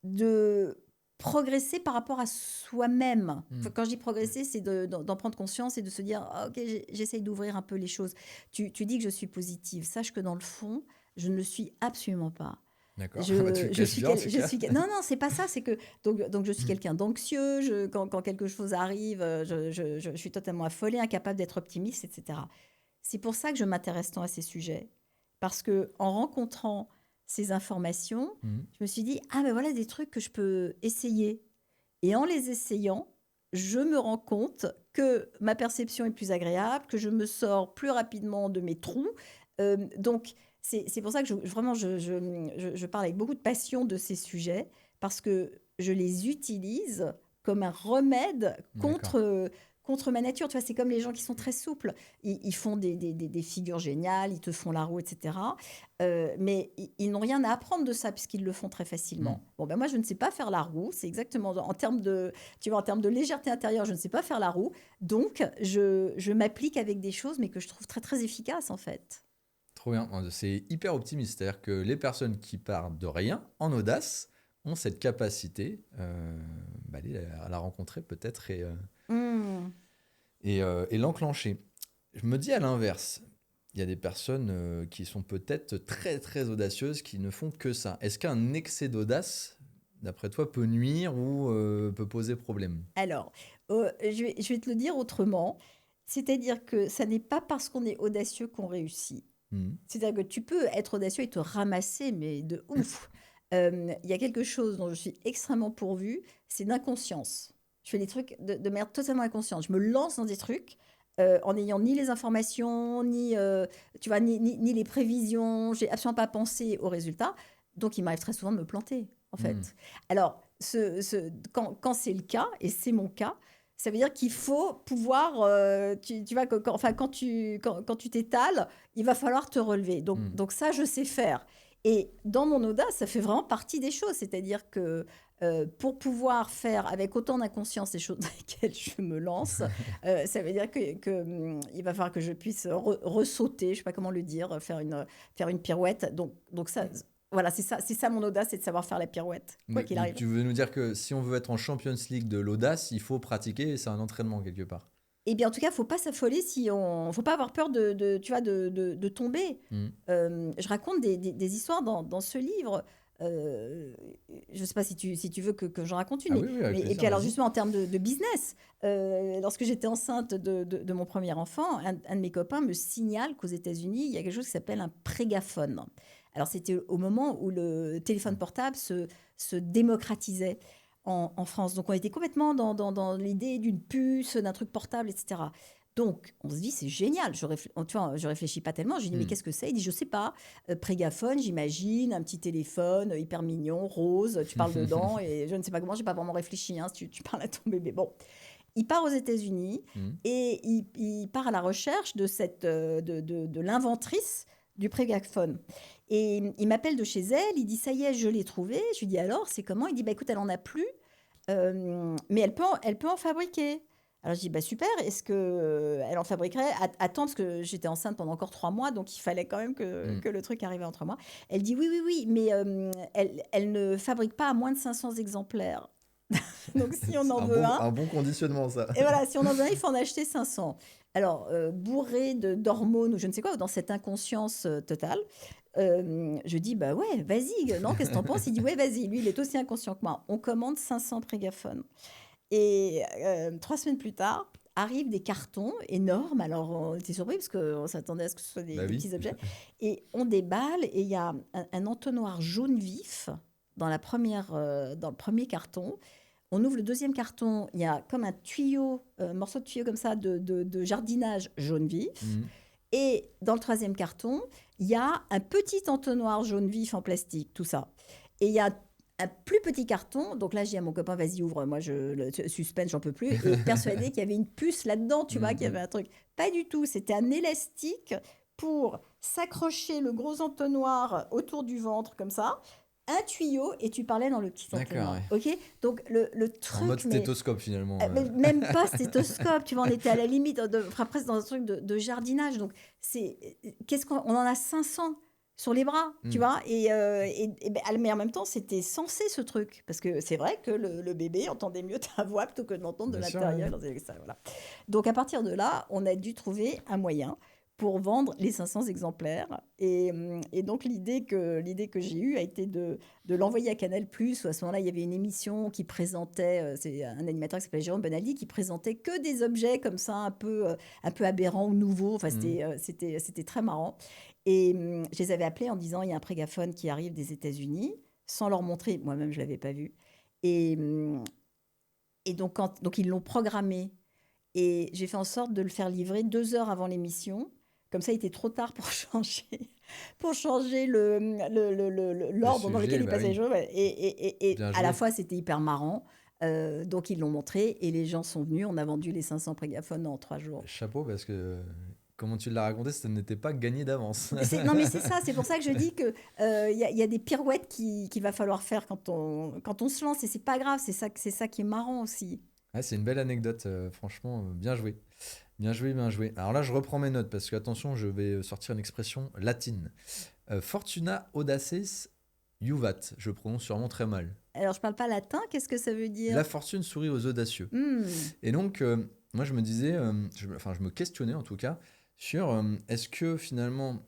de progresser par rapport à soi-même. Mm. Quand je dis progresser, c'est d'en prendre conscience et de se dire, ah, ok, j'essaye d'ouvrir un peu les choses. Tu dis que je suis positive. Sache que dans le fond, je ne le suis absolument pas. D'accord. Bah, tu Je, le je caches suis bien en quel- tout je cas. suis quel- Non, non, c'est pas ça. C'est que donc je suis Mm. quelqu'un d'anxieux. Quand quelque chose arrive, je suis totalement affolée, incapable d'être optimiste, etc. C'est pour ça que je m'intéresse tant à ces sujets. Parce que en rencontrant ces informations, Mm. je me suis dit, ah ben voilà des trucs que je peux essayer. Et en les essayant, je me rends compte que ma perception est plus agréable, que je me sors plus rapidement de mes trous. Donc, c'est pour ça que vraiment, je parle avec beaucoup de passion de ces sujets, parce que je les utilise comme un remède D'accord. contre ma nature. Tu vois, c'est comme les gens qui sont très souples. Ils font des figures géniales, ils te font la roue, etc. Mais ils n'ont rien à apprendre de ça puisqu'ils le font très Mm. facilement. Bon, ben moi, je ne sais pas faire la roue. C'est exactement en termes tu vois, en termes de légèreté intérieure, je ne sais pas faire la roue. Donc, je m'applique avec des choses, mais que je trouve très, très efficaces, en fait. Trop bien. C'est hyper optimiste. C'est-à-dire que les personnes qui partent de rien, en audace, ont cette capacité d'aller à la rencontrer peut-être et Hmm. l'enclencher. Je me dis à l'inverse, il y a des personnes qui sont peut-être très, très audacieuses qui ne font que ça. Est-ce qu'un excès d'audace, d'après toi, peut nuire ou peut poser problème? Alors, je vais te le dire autrement. C'est-à-dire que ça n'est pas parce qu'on est audacieux qu'on réussit. Mhm. C'est-à-dire que tu peux être audacieux et te ramasser, mais de ouf. Il y a quelque chose dont je suis extrêmement pourvue, c'est d'inconscience. Je fais des trucs de manière totalement inconsciente. Je me lance dans des trucs en n'ayant ni les informations, ni, tu vois, ni les prévisions. J'ai absolument pas pensé aux résultats. Donc, il m'arrive très souvent de me planter, en Mhm. fait. Alors, quand c'est le cas, et c'est mon cas, ça veut dire qu'il faut pouvoir, tu vois, enfin, quand tu t'étales, il va falloir te relever. Donc, Mhm. donc ça, je sais faire. Et dans mon audace, ça fait vraiment partie des choses. C'est-à-dire que pour pouvoir faire avec autant d'inconscience les choses dans lesquelles je me lance, ça veut dire il va falloir que je puisse ressauter, je ne sais pas comment le dire, faire une pirouette. Donc ça, voilà, c'est ça mon audace, c'est de savoir faire la pirouette, quoi qu'il Donc arrive. tu veux nous dire que si on veut être en Champions League de l'audace, il faut pratiquer et c'est un entraînement quelque part. Eh bien, en tout cas, faut pas s'affoler si on, faut pas avoir peur tu vois, de tomber. Mhm. Je raconte des histoires dans ce livre. Euh, je ne sais pas si tu veux que j'en raconte une, Ah oui, oui, avec et plaisir, puis alors vas-y. justement en termes de business, lorsque j'étais enceinte de mon premier enfant, un de mes copains me signale qu'aux États-Unis, il y a quelque chose qui s'appelle un prégaphone. Alors c'était au moment où le téléphone portable se démocratisait en France. Donc on était complètement dans l'idée d'une puce, d'un truc portable, etc. Donc, on se dit, c'est génial. Tu vois, je réfléchis pas tellement. Je dis, mais Mhm. qu'est-ce que c'est? Il dit, je sais pas. Prégaphone, j'imagine, un petit téléphone hyper mignon, rose. Tu parles dedans et je ne sais pas comment. J'ai pas vraiment réfléchi. Hein, si tu parles à ton bébé. Bon, il part aux États-Unis Mhm. et il part à la recherche de l'inventrice du prégaphone. Et il m'appelle de chez elle. Il dit, ça y est, je l'ai trouvé. Je lui dis, alors, c'est comment? Il dit, bah écoute, elle en a plus. Mais elle peut en fabriquer. Alors je dis, bah super, est-ce que elle en fabriquerait? Attends, parce que j'étais enceinte pendant encore 3 mois, donc il fallait quand même Mhm. que le truc arrivait en 3 mois. Elle dit, oui, oui, oui, mais elle ne fabrique pas à moins de 500 exemplaires. Donc si on C'est en veut un, un bon conditionnement, ça. et voilà, si on en veut un, il faut en acheter 500. Alors, bourré d'hormones ou je ne sais quoi, dans cette inconscience totale, je dis, bah ouais, vas-y, non, qu'est-ce que t'en penses? Il dit, ouais, vas-y, lui, il est aussi inconscient que moi. On commande 500 prégaphones. Et 3 semaines plus tard, arrivent des cartons énormes. Alors, on était surpris parce qu'on s'attendait à ce que ce soit Bah des oui. petits objets. Et on déballe et il y a un entonnoir jaune vif dans le premier carton. On ouvre le deuxième carton, il y a comme un tuyau, un morceau de tuyau comme ça de jardinage jaune vif. Mhm. Et dans le troisième carton, il y a un petit entonnoir jaune vif en plastique, tout ça. Et il y a un plus petit carton, donc là j'ai dit à mon copain, vas-y ouvre, moi le suspense, j'en peux plus, et persuadé qu'il y avait une puce là-dedans, tu vois, qu'il y avait Mhm. un truc. Pas du tout, c'était un élastique pour s'accrocher le gros entonnoir autour du ventre comme ça, un tuyau, et tu parlais dans le petit D'accord, entonnoir, ouais. ok? Donc le En mode truc, mais stéthoscope finalement. même pas stéthoscope, tu vois, on était à la limite, enfin, presque dans un truc de jardinage. Donc, qu'est-ce qu'on on en a 500 sur les bras, tu Mhm. vois, mais en même temps, c'était censé ce truc, parce que c'est vrai que le bébé entendait mieux ta voix plutôt que de l'entendre de Bien sûr, ouais. l'intérieur. Voilà. Donc, à partir de là, on a dû trouver un moyen pour vendre les 500 exemplaires. Et donc, l'idée que j'ai eue a été de l'envoyer à Canal+, où à ce moment-là, il y avait une émission qui présentait, c'est un animateur qui s'appelait Jérôme Bonaldi, qui présentait que des objets comme ça, un peu aberrants ou nouveaux. Enfin, Mhm. c'était très marrant. Et je les avais appelés en disant, il y a un prégaphone qui arrive des États-Unis, sans leur montrer. Moi-même, je ne l'avais pas vu. Et, donc ils l'ont programmé. Et j'ai fait en sorte de le faire livrer 2 heures avant l'émission. Comme ça, il était trop tard pour pour changer Le l'ordre dans lequel sujet, il bah passait les oui. choses. Et Bien à la joué. fois, c'était hyper marrant. Donc, ils l'ont montré et les gens sont venus. On a vendu les 500 prégaphones en 3 jours. Chapeau parce que comment tu l'as raconté, ça n'était pas gagné d'avance. Non, mais c'est ça. C'est pour ça que je dis que y a des pirouettes qu'il va falloir faire quand on se lance. Et c'est pas grave. C'est ça qui est marrant aussi. Ouais, c'est une belle anecdote, franchement, bien joué. Bien joué, bien joué. Alors là, je reprends mes notes parce que, attention, je vais sortir une expression latine. Fortuna audaces juvat. Je prononce sûrement très mal. Alors, je parle pas latin. Qu'est-ce que ça veut La dire? fortune sourit aux audacieux. Hmm. Et donc, moi, je me disais, enfin, je me questionnais en tout cas, Sur est-ce que finalement,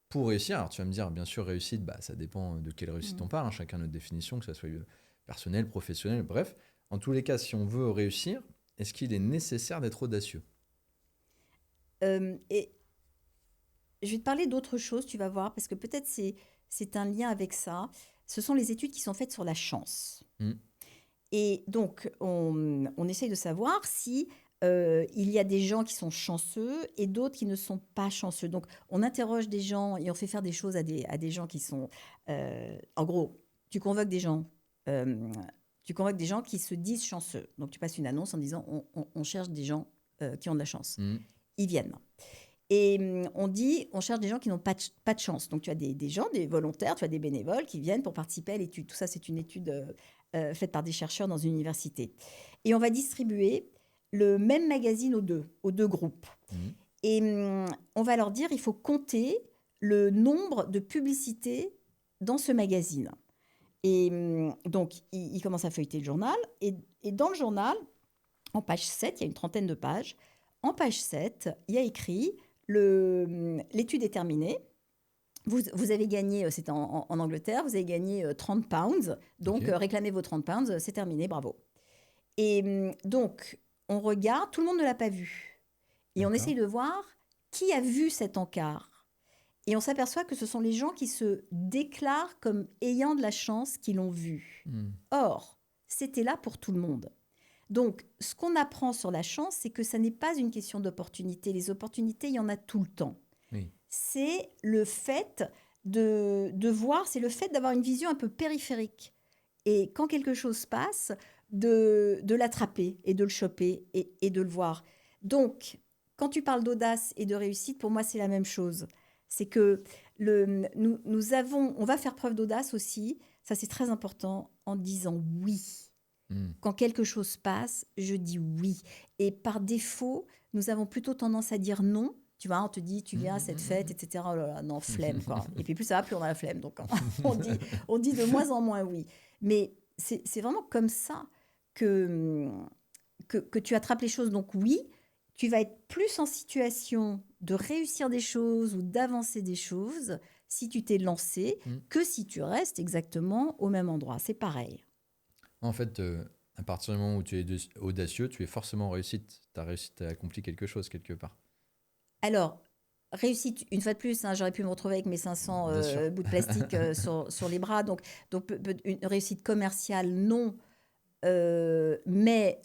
pour réussir, alors tu vas me dire, bien sûr, réussite, bah, ça dépend de quelle réussite on parle, hein, chacun a notre définition, que ça soit personnel, professionnel, bref. En tous les cas, si on veut réussir, est-ce qu'il est nécessaire d'être audacieux? Et je vais te parler d'autre chose, tu vas voir, parce que peut-être c'est un lien avec ça. Ce sont les études qui sont faites sur la chance. Hmm. Et donc, on essaye de savoir si il y a des gens qui sont chanceux et d'autres qui ne sont pas chanceux. Donc, on interroge des gens et on fait faire des choses à des gens qui sont... en gros, tu convoques des gens. euh, tu convoques des gens qui se disent chanceux. Donc, tu passes une annonce en disant on cherche des gens qui ont de la chance. Hmm. Ils viennent. Et on dit, on cherche des gens qui n'ont pas de chance. Donc, tu as des gens, des volontaires, tu as des bénévoles qui viennent pour participer à l'étude. Tout ça, c'est une étude faite par des chercheurs dans une université. Et on va distribuer le même magazine aux deux groupes. Hmm. Et on va leur dire, il faut compter le nombre de publicités dans ce magazine. Et donc, ils commencent à feuilleter le journal. Et dans le journal, en page 7, il y a une trentaine de pages. En page 7, il y a écrit l'étude est terminée. Vous avez gagné, c'était en Angleterre, vous avez gagné 30 pounds. Donc, Ok. réclamez vos 30 pounds, c'est terminé, bravo. Et donc, on regarde, tout le monde ne l'a pas vu. Et on D'accord. essaye de voir qui a vu cet encart. Et on s'aperçoit que ce sont les gens qui se déclarent comme ayant de la chance qui l'ont vu. Hmm. Or, c'était là pour tout le monde. Donc, ce qu'on apprend sur la chance, c'est que ça n'est pas une question d'opportunité. Les opportunités, il y en a tout le temps. Oui. C'est le fait de voir, c'est le fait d'avoir une vision un peu périphérique. Et quand quelque chose passe, de l'attraper et de le choper et de le voir. Donc, quand tu parles d'audace et de réussite, pour moi, c'est la même chose. C'est que on va faire preuve d'audace aussi, ça c'est très important, en disant oui. Hmm. Quand quelque chose passe, je dis oui. Et par défaut, nous avons plutôt tendance à dire non. Tu vois, on te dit, tu viens à cette fête, etc. Oh là là, non, flemme, quoi. Et puis plus ça va, plus on a la flemme. Donc, on dit de moins en moins oui. Mais c'est vraiment comme ça que, que tu attrapes les choses. Donc oui, tu vas être plus en situation de réussir des choses ou d'avancer des choses si tu t'es lancé Hmm. que si tu restes exactement au même endroit. C'est pareil. En fait, à partir du moment où tu es audacieux, tu es forcément en réussite. Tu as réussi, tu as accompli quelque chose quelque part. Alors, réussite, une fois de plus, hein, j'aurais pu me retrouver avec mes 500 Bien sûr. bouts de plastique sur les bras. Donc une réussite commerciale, non. Mais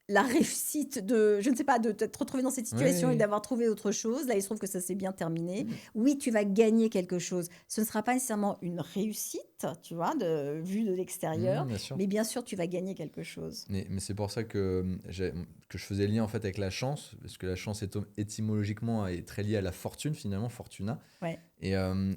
la réussite de, je ne sais pas, de t'être retrouvé dans cette Oui, situation et oui, d'avoir trouvé autre chose. Là, il se trouve que ça s'est bien terminé. oui. Oui, tu vas gagner quelque chose. Ce ne sera pas nécessairement une réussite, tu vois, vue de l'extérieur, Bien sûr. mais bien sûr, tu vas gagner quelque chose. Mais c'est pour ça que je faisais le lien en fait avec la chance, parce que la chance étymologiquement est très liée à la fortune finalement, fortuna. Ouais. Et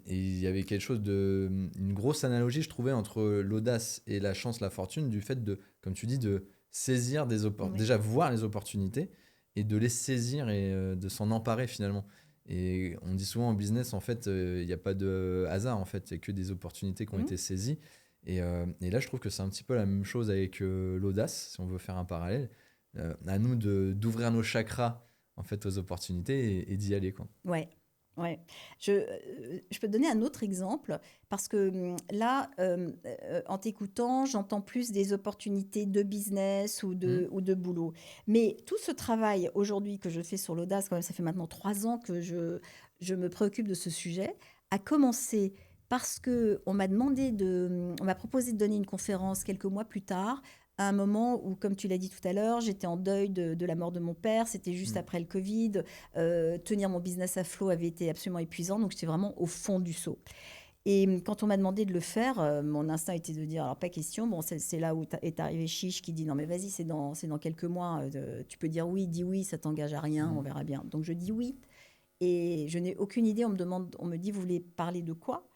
il y avait quelque chose une grosse analogie, je trouvais, entre l'audace et la chance, la fortune, du fait de, comme tu dis, de saisir Oui. déjà voir les opportunités et de les saisir et de s'en emparer finalement. Et on dit souvent en business, en fait, il n'y a pas de hasard, en fait, il n'y a que des opportunités qui ont Mhm. été saisies. Et là, je trouve que c'est un petit peu la même chose avec l'audace, si on veut faire un parallèle. À nous d'ouvrir nos chakras en fait, aux opportunités et d'y aller. Quoi. Ouais, ouais. Je peux te donner un autre exemple parce que là, en t'écoutant, j'entends plus des opportunités de business ou Hmm. ou de boulot. Mais tout ce travail aujourd'hui que je fais sur l'audace, quand même, ça fait maintenant 3 ans que je me préoccupe de ce sujet, a commencé parce que on m'a proposé de donner une conférence quelques mois plus tard à un moment où, comme tu l'as dit tout à l'heure, j'étais en deuil de la mort de mon père. C'était juste Hmm. après le Covid. Tenir mon business à flot avait été absolument épuisant, donc j'étais vraiment au fond du seau. Et quand on m'a demandé de le faire, mon instinct était de dire, alors pas question, bon, c'est là où est arrivé Chiche qui dit, non mais vas-y, c'est dans quelques mois, tu peux dire oui, dis oui, ça t'engage à rien, on Hmm. verra bien. Donc je dis oui, et je n'ai aucune idée, on me dit, vous voulez parler de quoi?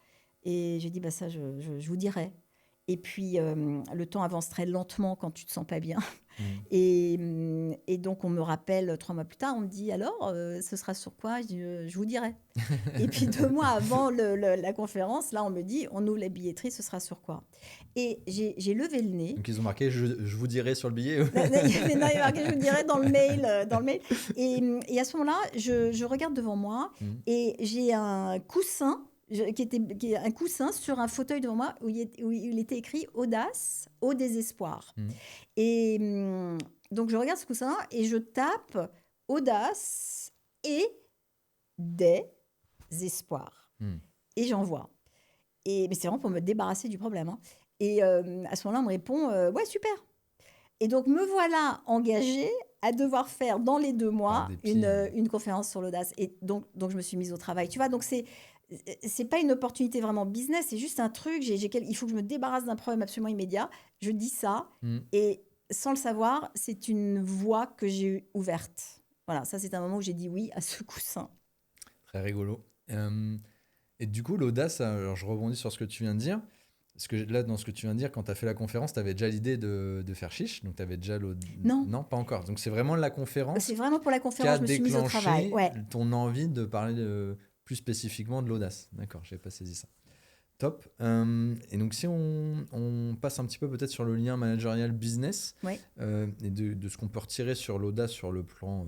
Et j'ai dit, bah ça, je vous dirai. Et puis, le temps avance très lentement quand tu te sens pas bien. Mm. Et donc, on me rappelle 3 mois plus tard, on me dit: «Alors, ce sera sur quoi?» Je dis: Je vous dirai». Et puis 2 mois avant la conférence, là, on me dit: «On ouvre la billetterie, ce sera sur quoi?» Et j'ai levé le nez. Donc ils ont marqué je vous dirai sur le billet. Non, non, il y a marqué: «Je vous dirai» dans le mail, dans le mail. Et à ce moment-là, je regarde devant moi Mm. et j'ai un coussin, qui est un coussin sur un fauteuil devant moi où il était écrit: «Audace au désespoir». Mm. Et donc je regarde ce coussin et je tape audace et des espoirs. Mm. Et j'envoie. Mais c'est vraiment pour me débarrasser du problème, hein. Et à ce moment-là, on me répond: ouais, super. Et donc me voilà engagée à devoir faire dans les 2 Par mois dépit. une conférence sur l'audace. Et donc je me suis mise au travail. Tu vois, donc c'est pas une opportunité vraiment business, c'est juste un truc. Il faut que je me débarrasse d'un problème absolument immédiat. Je dis ça Mm. et sans le savoir, c'est une voie que j'ai ouverte. Voilà, ça c'est un moment où j'ai dit oui à ce coussin. Très rigolo. Et du coup, l'audace, alors je rebondis sur ce que tu viens de dire. Parce que là, dans ce que tu viens de dire, quand tu as fait la conférence, tu avais déjà l'idée de faire chiche. Donc, tu avais déjà Non, Non, pas encore. Donc, c'est vraiment la c'est conférence vraiment pour la qui conférence, a je me suis mise au travail. déclenché Ouais. ton envie de parler plus spécifiquement de l'audace. D'accord, je n'avais pas saisi ça. Top. Et donc, si on passe un petit peu peut-être sur le lien managérial business Ouais. et de ce qu'on peut retirer sur l'audace sur le plan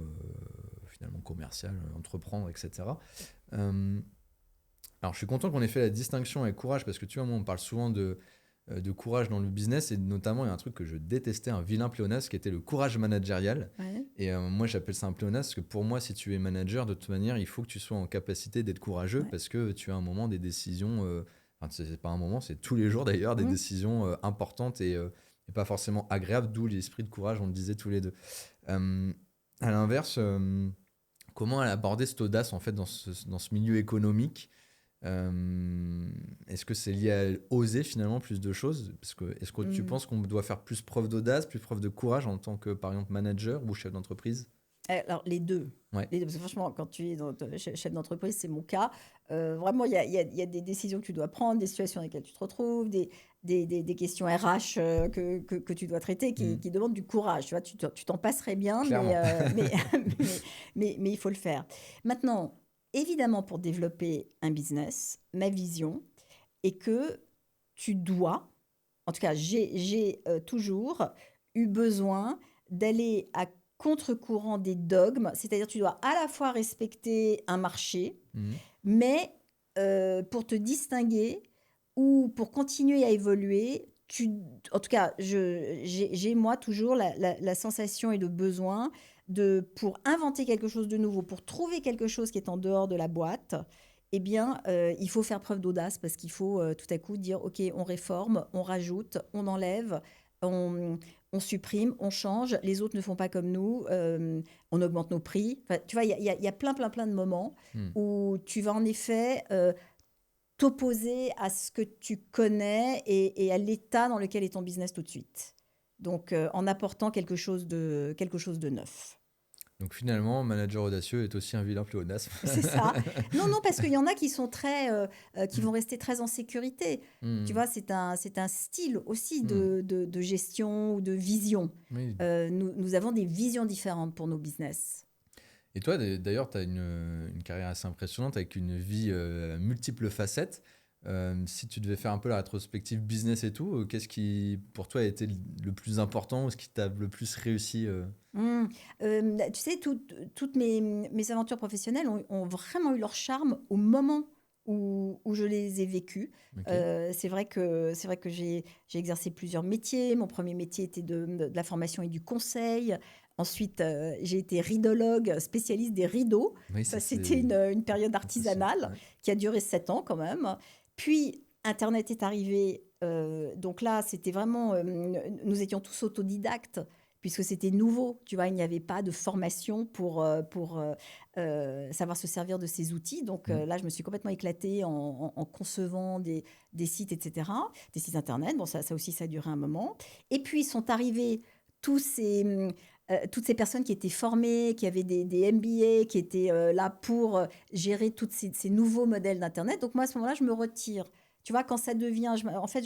finalement commercial, entreprendre, etc. Alors, je suis content qu'on ait fait la distinction avec courage parce que tu vois, moi, on parle souvent de courage dans le business et notamment, il y a un truc que je détestais, un vilain pléonasme, qui était le courage managérial. Ouais. Et moi, j'appelle ça un pléonasme parce que pour moi, si tu es manager, de toute manière, il faut que tu sois en capacité d'être courageux Ouais. parce que tu as un moment des décisions, enfin, c'est pas un moment, c'est tous les jours d'ailleurs, des Mmh. décisions importantes et pas forcément agréables, d'où l'esprit de courage, on le disait tous les deux. Euh, à l'inverse, comment aborder cette audace en fait dans ce milieu économique? Est-ce que c'est lié à oser finalement plus de choses? Est-ce que tu Mmh. penses qu'on doit faire plus preuve d'audace, plus preuve de courage en tant que, par exemple, manager ou chef d'entreprise? Alors, les 2. Ouais. Les 2, parce que franchement, quand tu es chef d'entreprise, c'est mon cas. Vraiment, il y a des décisions que tu dois prendre, des situations dans lesquelles tu te retrouves, des questions RH que tu dois traiter Mm. qui demandent du courage. Tu vois, tu t'en passerais bien, Clairement. mais il faut le faire. Maintenant, évidemment, pour développer un business, ma vision est que tu dois, en tout cas, j'ai toujours eu besoin d'aller à contre-courant des dogmes, c'est-à-dire tu dois à la fois respecter un marché, Mm. mais pour te distinguer ou pour continuer à évoluer, en tout cas, j'ai moi toujours la sensation et le besoin pour inventer quelque chose de nouveau, pour trouver quelque chose qui est en dehors de la boîte. Eh bien, il faut faire preuve d'audace parce qu'il faut tout à coup dire, OK, on réforme, on rajoute, on enlève, on, on supprime, on change, les autres ne font pas comme nous, on augmente nos prix. Enfin, tu vois, il y a plein de moments Mm. où tu vas en effet t'opposer à ce que tu connais et à l'état dans lequel est ton business tout de suite. Donc, en apportant quelque chose de neuf. Donc finalement, manager audacieux est aussi un vilain pléonasme. C'est ça. Non, non, parce qu'il y en a qui sont qui Mm. vont rester très en sécurité. Tu Mm. vois, c'est un style aussi Mm. de gestion ou de vision. Oui. Nous avons des visions différentes pour nos business. Et toi, d'ailleurs, tu as une carrière assez impressionnante avec une vie multiples facettes. Si tu devais faire un peu la rétrospective business et tout, qu'est-ce qui, pour toi, a été le plus important ou ce qui t'a le plus réussi Mmh. Tu sais, toutes mes aventures professionnelles ont vraiment eu leur charme au moment où je les ai vécues. Ok. C'est vrai que j'ai exercé plusieurs métiers. Mon premier métier était de la formation et du conseil. Ensuite, j'ai été ridologue, spécialiste des rideaux. Oui, Ça, ça c'était c'est une période associé. artisanale Ouais. qui a duré 7 ans quand même. Puis, Internet est arrivé. Donc là, c'était vraiment... nous étions tous autodidactes puisque c'était nouveau, tu vois, il n'y avait pas de formation pour savoir se servir de ces outils. Donc Mm. là, je me suis complètement éclatée en concevant des sites, etc., des sites internet. Bon, ça aussi, ça a duré un moment. Et puis sont arrivés tous toutes ces personnes qui étaient formées, qui avaient des MBA, qui étaient là pour gérer tous ces nouveaux modèles d'Internet. Donc moi, à ce moment-là, je me retire. Tu vois, quand ça devient... en fait,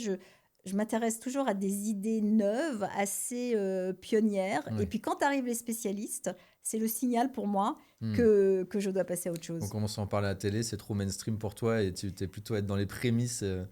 je m'intéresse toujours à des idées neuves, assez pionnières. Et Oui. puis quand arrivent les spécialistes, c'est le signal pour moi Hmm. que je dois passer à autre On chose. commence à en parler à la télé, c'est trop mainstream pour toi et tu t'es plutôt être dans les prémices. De...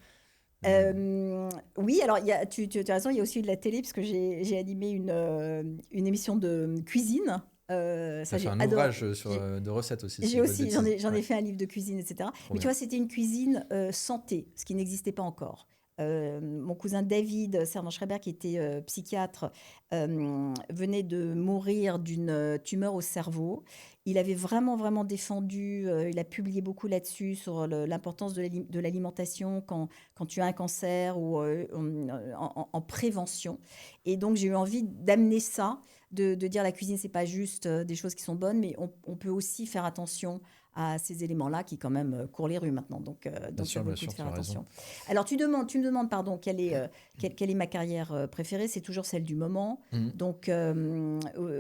Euh, oui, alors tu as raison, il y a aussi eu de la télé, puisque j'ai animé une émission de cuisine. T'as Ça, fait j'ai un adoré. ouvrage de recettes aussi, si je J'ai dis pas de aussi, bêtises. j'en ai Ouais, fait un livre de cuisine, etc. trop Mais tu bien. vois, c'était une cuisine santé, ce qui n'existait pas encore. Mon cousin David Servan-Schreiber, qui était psychiatre, venait de mourir d'une tumeur au cerveau. Il avait vraiment, vraiment défendu, il a publié beaucoup là-dessus, sur l'importance de l'alimentation quand tu as un cancer ou en prévention. Et donc, j'ai eu envie d'amener ça, de dire la cuisine, c'est pas juste des choses qui sont bonnes, mais on peut aussi faire attention à ces éléments-là qui quand même courent les rues maintenant. Donc ça vaut Bien le coup de sûr, tu faire as raison. attention. Alors tu me demandes, pardon, quelle est ma carrière préférée. C'est toujours celle du moment. Mhm. Donc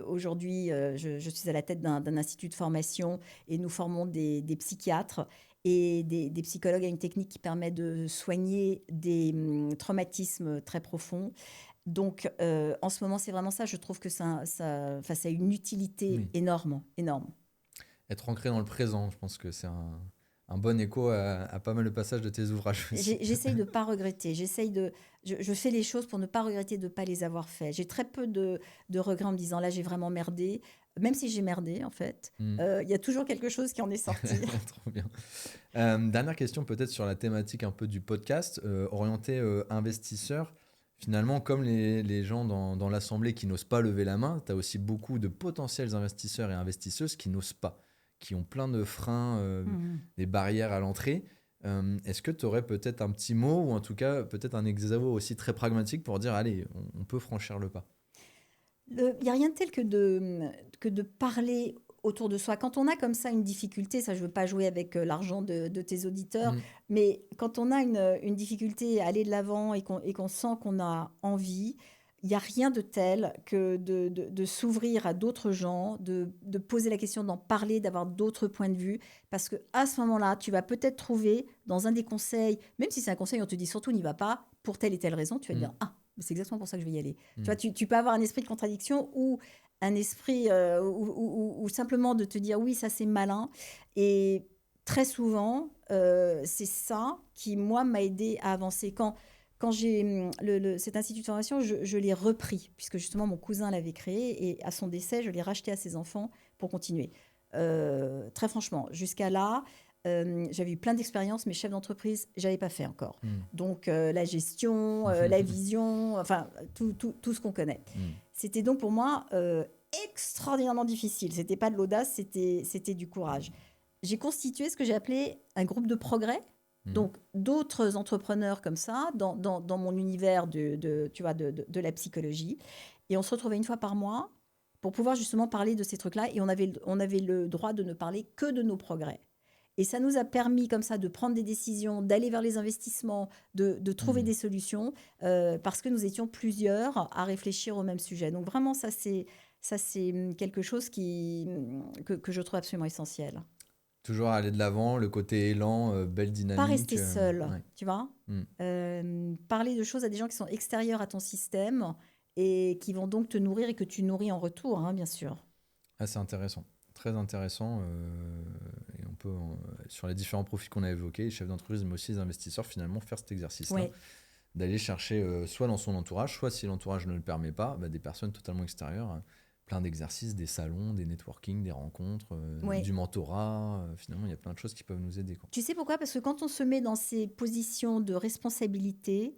aujourd'hui, je suis à la tête d'un institut de formation et nous formons des psychiatres et des psychologues à une technique qui permet de soigner des traumatismes très profonds. Donc, en ce moment, c'est vraiment ça. Je trouve que enfin, ça a une utilité Oui. énorme, énorme. Être ancré dans le présent, je pense que c'est un bon écho à pas mal de passages de tes ouvrages aussi. J'essaye de ne pas regretter. Je fais les choses pour ne pas regretter de ne pas les avoir fait. J'ai très peu de regrets en me disant là, j'ai vraiment merdé. Même si j'ai merdé, en fait, Mhm. il y a toujours quelque chose qui en est sorti. Trop bien. Dernière question peut-être sur la thématique un peu du podcast, orienté investisseur. Finalement, comme les gens dans l'assemblée qui n'osent pas lever la main, tu as aussi beaucoup de potentiels investisseurs et investisseuses qui n'osent pas, qui ont plein de freins, Mhm. des barrières à l'entrée. Est-ce que tu aurais peut-être un petit mot ou en tout cas peut-être un exavo aussi très pragmatique pour dire allez, on peut franchir le pas? Il n'y a rien de tel que de parler autour de soi. Quand on a comme ça une difficulté, ça je ne veux pas jouer avec l'argent de tes auditeurs, Mm. mais quand on a une difficulté à aller de l'avant et qu'on sent qu'on a envie, il n'y a rien de tel que de s'ouvrir à d'autres gens, de poser la question, d'en parler, d'avoir d'autres points de vue, parce que à ce moment-là, tu vas peut-être trouver dans un des conseils, même si c'est un conseil, on te dit surtout n'y va pas, pour telle et telle raison, tu vas te Mm. dire, ah, mais c'est exactement pour ça que je vais y aller. Tu vois, Mm. tu peux avoir un esprit de contradiction ou un esprit ou simplement de te dire oui, ça c'est malin. Et très souvent, c'est ça qui, moi, m'a aidé à avancer. Quand j'ai cet institut de formation, je l'ai repris, puisque justement mon cousin l'avait créé, et à son décès, je l'ai racheté à ses enfants pour continuer. Très franchement, jusqu'à là, j'avais eu plein d'expériences, mais chef d'entreprise, j'avais pas fait encore. Mm. Donc la gestion, la vision, enfin tout ce qu'on connaît. Mm. C'était donc pour moi extraordinairement difficile. C'était pas de l'audace, c'était du courage. J'ai constitué ce que j'ai appelé un groupe de progrès. Mm. Donc d'autres entrepreneurs comme ça, dans mon univers tu vois, de la psychologie. Et on se retrouvait une fois par mois pour pouvoir justement parler de ces trucs-là. Et on avait le droit de ne parler que de nos progrès. Et ça nous a permis comme ça de prendre des décisions, d'aller vers les investissements, de trouver Mm. des solutions, parce que nous étions plusieurs à réfléchir au même sujet. Donc vraiment, ça c'est quelque chose que je trouve absolument essentiel. Toujours aller de l'avant, le côté élan, belle Pas dynamique. rester seul, Ouais. tu vois. Mm. Parler de choses à des gens qui sont extérieurs à ton système et qui vont donc te nourrir et que tu nourris en retour, hein, bien sûr. Ah, c'est intéressant, très intéressant. Et on peut, sur les différents profils qu'on a évoqués, les chefs d'entreprise, mais aussi les investisseurs, finalement, faire cet exercice-là, Oui. d'aller chercher soit dans son entourage, soit si l'entourage ne le permet pas, bah, des personnes totalement extérieures, plein d'exercices, des salons, des networking, des rencontres, Oui. du mentorat. Finalement, il y a plein de choses qui peuvent nous aider, quoi. Tu sais pourquoi? Parce que quand on se met dans ces positions de responsabilité,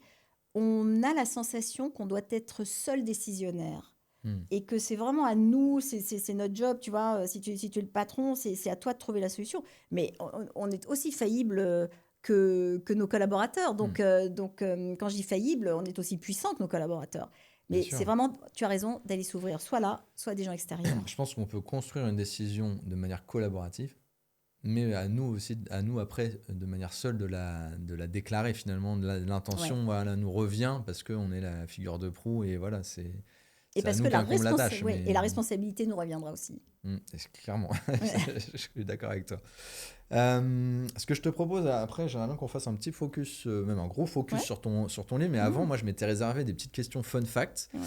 on a la sensation qu'on doit être seul décisionnaire. Mm. Et que c'est vraiment à nous, c'est notre job, tu vois. Si tu es le patron, c'est à toi de trouver la solution. Mais on est aussi faillible que nos collaborateurs. Donc, Mm. Quand je dis faillible, on est aussi puissant que nos collaborateurs. Bien Mais c'est sûr. vraiment, tu as raison, d'aller s'ouvrir soit là, soit à des gens extérieurs. Je pense qu'on peut construire une décision de manière collaborative, mais à nous aussi, à nous après, de manière seule, de la déclarer finalement. Ouais. L'intention, voilà, nous revient parce qu'on est la figure de proue et voilà, Et c'est à parce que nous qu'incombe la tâche. ouais, et Mais la responsabilité nous reviendra aussi. Clairement, Ouais. je suis d'accord avec toi. Ce que je te propose après, j'aimerais bien qu'on fasse un petit focus, même un gros focus Ouais. sur ton livre, mais avant, Mmh. moi, je m'étais réservé des petites questions fun fact. Ouais.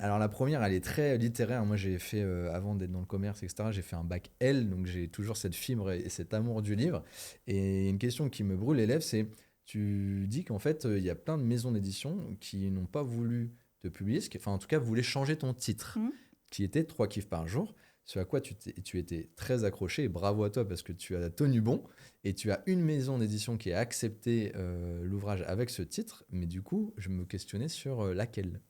Alors, la première, elle est très littéraire. Moi, j'ai fait, avant d'être dans le commerce, etc., j'ai fait un bac L, donc j'ai toujours cette fibre et cet amour du livre. Et une question qui me brûle les lèvres, c'est, tu dis qu'en fait, il y a plein de maisons d'édition qui n'ont pas voulu te publier, enfin, en tout cas, voulaient changer ton titre, Mmh. qui était 3 kiffs par jour. Ce à quoi tu étais très accroché, et bravo à toi parce que tu as tenu bon, et tu as une maison d'édition qui a accepté l'ouvrage avec ce titre, mais du coup, je me questionnais sur laquelle.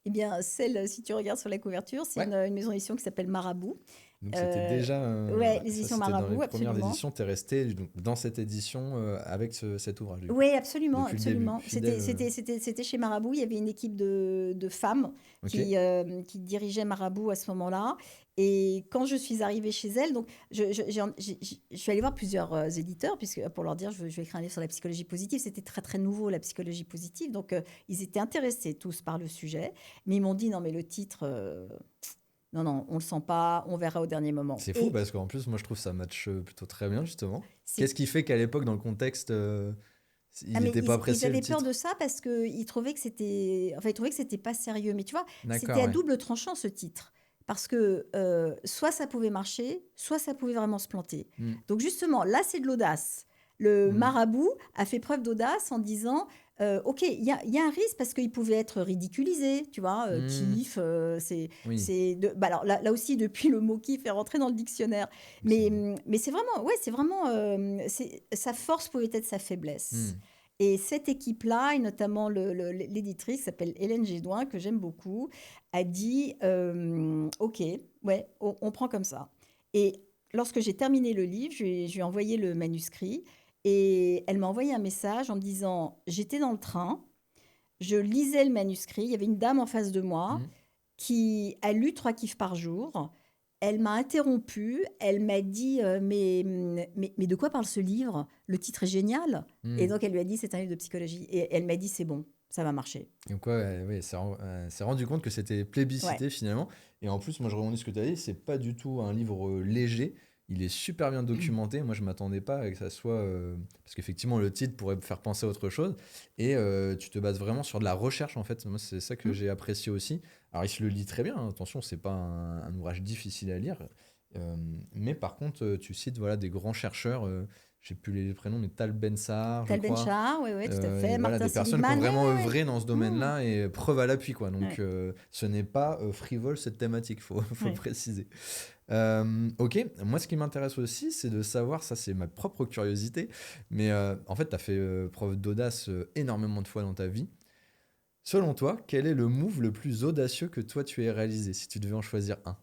Eh bien, si tu regardes sur la couverture, c'est Ouais, une maison d'édition qui s'appelle Marabout. donc c'était Euh, déjà, ouais, ouais, les ça éditions c'était dans les Marabout, premières absolument. éditions, tu es resté donc, dans cette édition avec cet ouvrage du coup, Oui, absolument, depuis le début, absolument. fidèle. C'était chez Marabout. Il y avait une équipe de femmes Ok, qui dirigeait Marabout à ce moment-là. Et quand je suis arrivée chez elle, donc je suis allée voir plusieurs éditeurs puisque, pour leur dire je vais écrire un livre sur la psychologie positive. C'était très, très nouveau, la psychologie positive. Donc, ils étaient intéressés tous par le sujet. Mais ils m'ont dit, non, mais le titre, non, non, on ne le sent pas, on verra au dernier moment. c'est fou Et parce qu'en plus, moi je trouve ça match plutôt très bien justement. c'est Qu'est-ce qui fait qu'à l'époque, dans le contexte, il Ah, mais n'était pas ils apprécié le avaient peur de titre? ça parce qu'ils trouvaient que c'était, enfin, ils trouvaient que c'était pas sérieux. Mais tu vois, c'était D'accord, à ouais. double tranchant ce titre. Parce que soit ça pouvait marcher, soit ça pouvait vraiment se planter. Hmm, Donc justement, là, c'est de l'audace. Le hmm, marabout a fait preuve d'audace en disant, OK, il y a un risque parce qu'il pouvait être ridiculisé, tu vois, hmm. kiff, Oui, bah alors là aussi, depuis, le mot kiff est rentré dans le dictionnaire. c'est. Mais c'est vraiment, ouais, c'est vraiment, sa force pouvait être sa faiblesse. Hmm. Et cette équipe-là, et notamment l'éditrice qui s'appelle Hélène Gédouin, que j'aime beaucoup, a dit OK, ouais, on prend comme ça. Et lorsque j'ai terminé le livre, je lui ai envoyé le manuscrit et elle m'a envoyé un message en me disant j'étais dans le train, je lisais le manuscrit, il y avait une dame en face de moi Hmm. qui a lu 3 kiffs par jour. Elle m'a interrompue, elle m'a dit mais de quoi parle ce livre? Le titre est génial. Et Hmm. donc elle lui a dit c'est un livre de psychologie. Et elle m'a dit c'est bon, ça va marcher. Donc quoi, ouais, s'est rendu compte que c'était Ouais. plébiscité finalement. Et en plus, moi je rebondis sur ce que tu as dit, c'est pas du tout un livre léger. Il est super bien documenté. Moi je m'attendais pas à que ça soit. Parce qu'effectivement, le titre pourrait me faire penser à autre chose. Et tu te bases vraiment sur de la recherche en fait. Moi c'est ça que Mm. j'ai apprécié aussi. Alors il se le lit très bien, hein. Attention, c'est pas un ouvrage difficile à lire. Euh, mais par contre, tu cites voilà, des grands chercheurs. J'ai plus les prénoms, mais Tal Ben-Sahar, je Tal crois. Ben-Shahar, oui, oui, tout à Et fait. voilà, Martin des personnes qui ont Seligman, oui, vraiment oui, œuvré dans ce oui. Mm. domaine-là et preuve à l'appui, quoi. Donc, Ouais, ce n'est pas frivole cette thématique, faut ouais. préciser. Ok, moi ce qui m'intéresse aussi, c'est de savoir, ça c'est ma propre curiosité, mais en fait, tu as fait preuve d'audace énormément de fois dans ta vie. Selon toi, quel est le move le plus audacieux que toi tu aies réalisé, si tu devais en choisir un?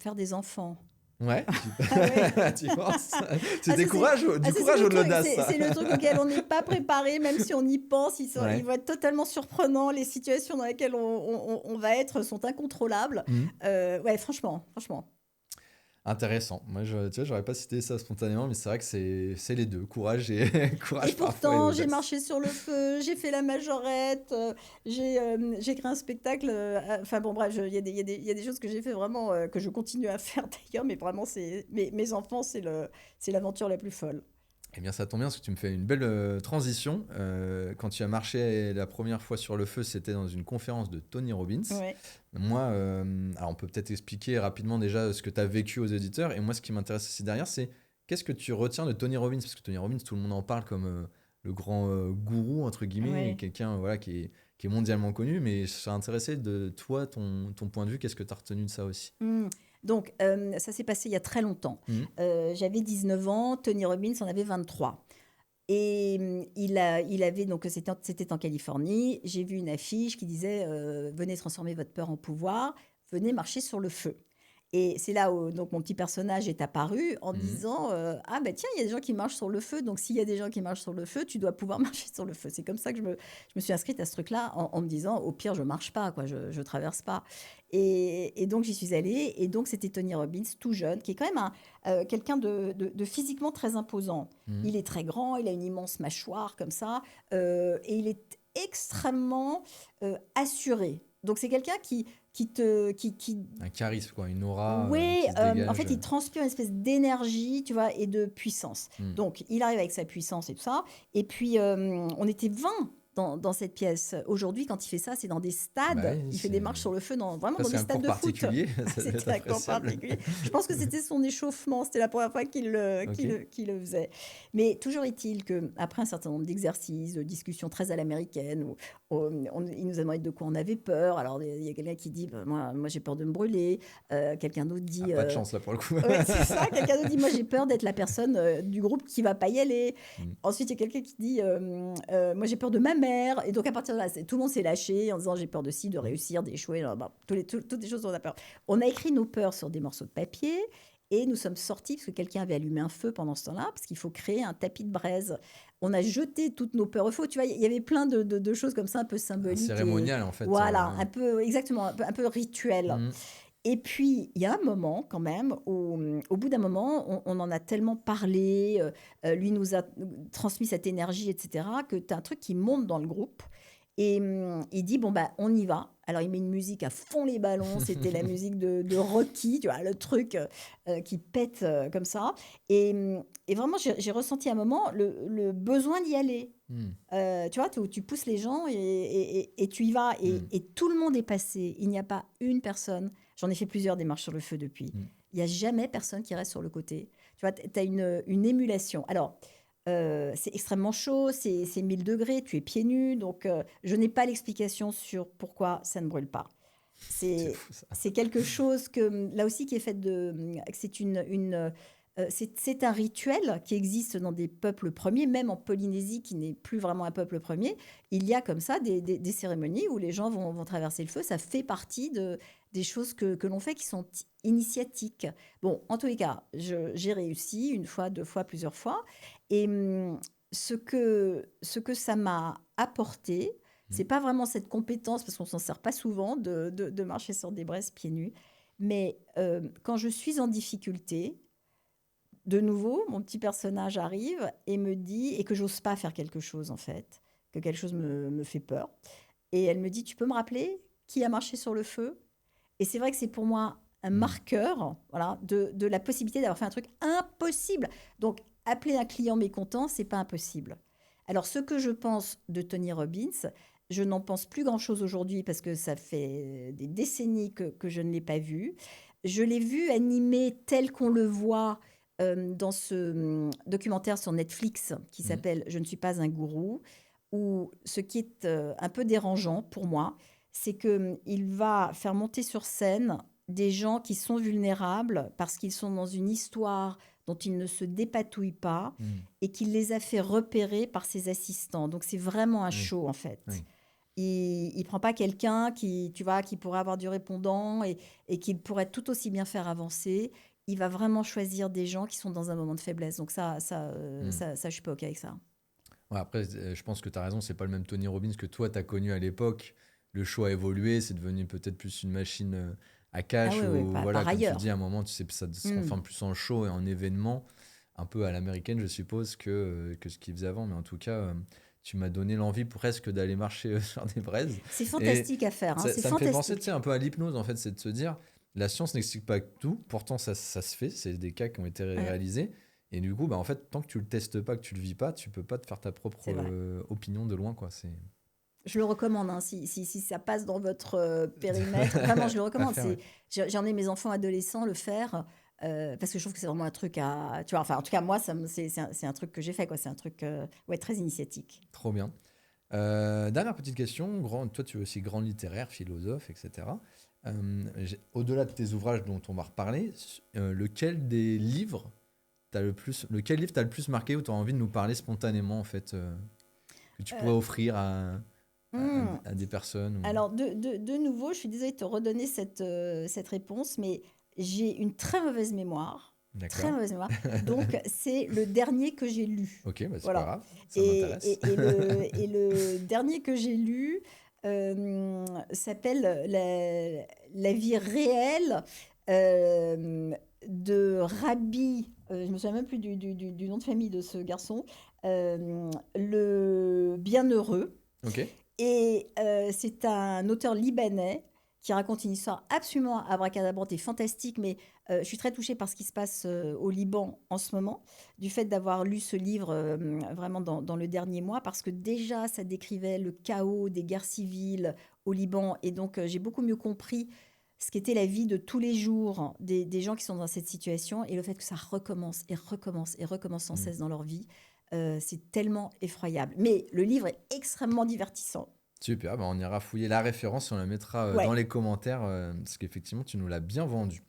Faire des enfants. Ouais, Ah ouais. tu penses? Ah, C'était du ça, c'est courage le ou de truc, l'audace, ça? c'est le truc auquel on n'est pas préparé, même si on y pense, ils Ouais. vont être totalement surprenants. Les situations dans lesquelles on va être sont incontrôlables. Mhm. Ouais, franchement, franchement. Intéressant. Moi, tu vois, j'aurais pas cité ça spontanément, mais c'est vrai que c'est les deux. Courage et Et courage parfois et pourtant, j'ai audace. marché sur le feu, j'ai fait la majorette, j'ai créé un spectacle. Enfin bon, bref, il y a des choses que j'ai fait vraiment, que je continue à faire d'ailleurs, mais vraiment, mes enfants, c'est l'aventure la plus folle. Eh bien, ça tombe bien parce que tu me fais une belle transition. Quand tu as marché la première fois sur le feu, c'était dans une conférence de Tony Robbins. Ouais. Moi, alors on peut peut-être expliquer rapidement déjà ce que tu as vécu aux éditeurs. Et moi, ce qui m'intéresse aussi derrière, c'est qu'est-ce que tu retiens de Tony Robbins? Parce que Tony Robbins, tout le monde en parle comme le grand gourou, entre guillemets, et Ouais. quelqu'un voilà, qui est mondialement connu. Mais je serais intéressé de toi, ton point de vue. Qu'est-ce que tu as retenu de ça aussi? Mmh. Donc, ça s'est passé il y a très longtemps. Mhm. J'avais 19 ans, Tony Robbins en avait 23. Et il avait, donc c'était en Californie, j'ai vu une affiche qui disait venez transformer votre peur en pouvoir, venez marcher sur le feu. Et c'est là où donc mon petit personnage est apparu en Mhm. disant ah ben tiens, il y a des gens qui marchent sur le feu, donc s'il y a des gens qui marchent sur le feu, tu dois pouvoir marcher sur le feu. C'est comme ça que je me suis inscrite à ce truc-là en me disant au pire je marche pas, quoi, je traverse pas. Et donc j'y suis allée, et donc c'était Tony Robbins, tout jeune, qui est quand même quelqu'un de physiquement très imposant. Mhm. Il est très grand, il a une immense mâchoire comme ça, et il est extrêmement assuré. Donc c'est quelqu'un qui qui Un charisme, quoi, une aura ouais, qui se dégage. en fait, il transpire une espèce d'énergie, tu vois, et de puissance. Hmm. Donc, il arrive avec sa puissance et tout ça. Et puis, on était 20 dans cette pièce. Aujourd'hui, quand il fait ça, c'est dans des Bah stades. oui, Il fait des marches sur le feu, vraiment ça, dans c'est des un stades cours de foot. particulier, ça doit être C'était un cours appréciable. particulier. Je pense que c'était son échauffement. C'était la première fois Ok. qu'il le faisait. Mais toujours est-il qu'après un certain nombre d'exercices, de discussions très à l'américaine, il nous a demandé de quoi on avait peur. Alors, il y a quelqu'un qui dit, bah, moi j'ai peur de me brûler. Quelqu'un d'autre Ah, dit, pas de chance là pour le coup. ouais, c'est ça. Quelqu'un d'autre dit, moi j'ai peur d'être la personne du groupe qui va pas y aller. Hmm. Ensuite, il y a quelqu'un qui dit, moi j'ai peur de ma mère. Et donc à partir de là, tout le monde s'est lâché en disant, j'ai peur de ci, de réussir, d'échouer. Toutes les choses dont on a peur. On a écrit nos peurs sur des morceaux de papier. Et nous sommes sortis parce que quelqu'un avait allumé un feu pendant ce temps-là, parce qu'il faut créer un tapis de braise. On a jeté toutes nos peurs au feu. Tu vois, il y avait plein de choses comme ça, un peu Un symboliques. cérémonial en fait. Voilà, un peu, exactement, un peu rituel. Hmm. Et puis, il y a un moment quand même, au bout d'un moment, on en a tellement parlé, lui nous a transmis cette énergie, etc., que tu as un truc qui monte dans le groupe. Et il dit, bon, bah, on y va. Alors, il met une musique à fond les ballons. C'était la musique de Rocky, tu vois, le truc qui pète comme ça. Et vraiment, j'ai ressenti un moment le besoin d'y aller. Hmm. Tu vois, tu pousses les gens et tu y vas. Et tout le monde est passé. Il n'y a pas une personne. J'en ai fait plusieurs des marches sur le feu depuis. Hmm. Il n'y a jamais personne qui reste sur le côté. Tu vois, tu as une émulation. Alors, c'est extrêmement chaud, c'est 1000 degrés, tu es pieds nus. Donc, je n'ai pas l'explication sur pourquoi ça ne brûle pas. C'est C'est fou ça. c'est quelque chose que, là aussi, qui est fait que c'est un rituel qui existe dans des peuples premiers, même en Polynésie, qui n'est plus vraiment un peuple premier. Il y a comme ça des cérémonies où les gens vont traverser le feu. Ça fait partie des choses que l'on fait qui sont initiatiques. Bon, en tous les cas, j'ai réussi une fois, deux fois, plusieurs fois. Et ce que ça m'a apporté, c'est pas vraiment cette compétence, parce qu'on s'en sert pas souvent, de marcher sur des braises pieds nus. Mais quand je suis en difficulté, de nouveau, mon petit personnage arrive et me dit, et que j'ose pas faire quelque chose en fait, que quelque chose me fait peur. Et elle me dit, tu peux me rappeler qui a marché sur le feu? Et c'est vrai que c'est pour moi un marqueur, voilà, de la possibilité d'avoir fait un truc impossible. Donc, appeler un client mécontent, c'est pas impossible. Alors, ce que je pense de Tony Robbins, je n'en pense plus grand-chose aujourd'hui parce que ça fait des décennies que je ne l'ai pas vu. Je l'ai vu animé tel qu'on le voit dans ce documentaire sur Netflix qui s'appelle Je ne suis pas un gourou, où ce qui est un peu dérangeant pour moi, c'est qu'il va faire monter sur scène des gens qui sont vulnérables parce qu'ils sont dans une histoire dont ils ne se dépatouillent pas et qu'il les a fait repérer par ses assistants. Donc c'est vraiment un Oui. show en fait. Oui. Il ne prend pas quelqu'un qui, tu vois, qui pourrait avoir du répondant et qu'il pourrait tout aussi bien faire avancer. Il va vraiment choisir des gens qui sont dans un moment de faiblesse. Donc je suis pas OK avec ça. Ouais, après, je pense que tu as raison, c'est pas le même Tony Robbins que toi, tu as connu à l'époque. Le show a évolué, c'est devenu peut-être plus une machine à Ah cash oui, oui, ou voilà, par comme tu ailleurs. dis, à un moment, tu sais, ça se transforme plus en show et en événement, un peu à l'américaine, je suppose, que ce qu'il faisait avant. Mais en tout cas, tu m'as donné l'envie presque d'aller marcher sur des braises. C'est Et fantastique à faire, hein, ça, c'est ça me fait penser, tu sais, fantastique. un peu à l'hypnose, en fait, c'est de se dire, la science n'explique pas tout, pourtant ça se fait, c'est des cas qui ont été Ouais, réalisés. Et du coup, bah, en fait, tant que tu le testes pas, que tu le vis pas, tu peux pas te faire ta propre c'est vrai. opinion de loin, quoi. Je le recommande, hein, si ça passe dans votre périmètre. Vraiment, je le À recommande. faire, ouais. J'en ai mes enfants adolescents le faire parce que je trouve que c'est vraiment un truc à. Tu vois, enfin, en tout cas, moi, c'est un truc que j'ai fait, quoi. C'est un truc ouais, très initiatique. Trop bien. Dernière petite question. Toi, tu es aussi grand littéraire, philosophe, etc. Au-delà de tes ouvrages dont on va reparler, lequel livre t'as le plus marqué ou tu as envie de nous parler spontanément, en fait, que tu pourrais Euh, offrir hmm. à des personnes Alors, de nouveau, je suis désolée de te redonner cette réponse, mais j'ai une très mauvaise mémoire. Très D'accord. mauvaise mémoire. Donc, c'est le dernier que j'ai lu. Ok, bah c'est pas Voilà. grave, ça Et, m'intéresse. et le dernier que j'ai lu s'appelle La vie réelle de Rabbi. Je me souviens même plus du nom de famille de ce garçon. Le Bienheureux. Ok. Et c'est un auteur libanais qui raconte une histoire absolument abracadabrante et fantastique, mais je suis très touchée par ce qui se passe au Liban en ce moment, du fait d'avoir lu ce livre vraiment dans le dernier mois, parce que déjà, ça décrivait le chaos des guerres civiles au Liban, et donc j'ai beaucoup mieux compris ce qu'était la vie de tous les jours des gens qui sont dans cette situation, et le fait que ça recommence et recommence et recommence sans Mm. cesse dans leur vie, c'est tellement effroyable. Mais le livre est extrêmement divertissant. Super, bah, on ira fouiller la référence et on la mettra dans Ouais. les commentaires parce qu'effectivement, tu nous l'as bien vendu.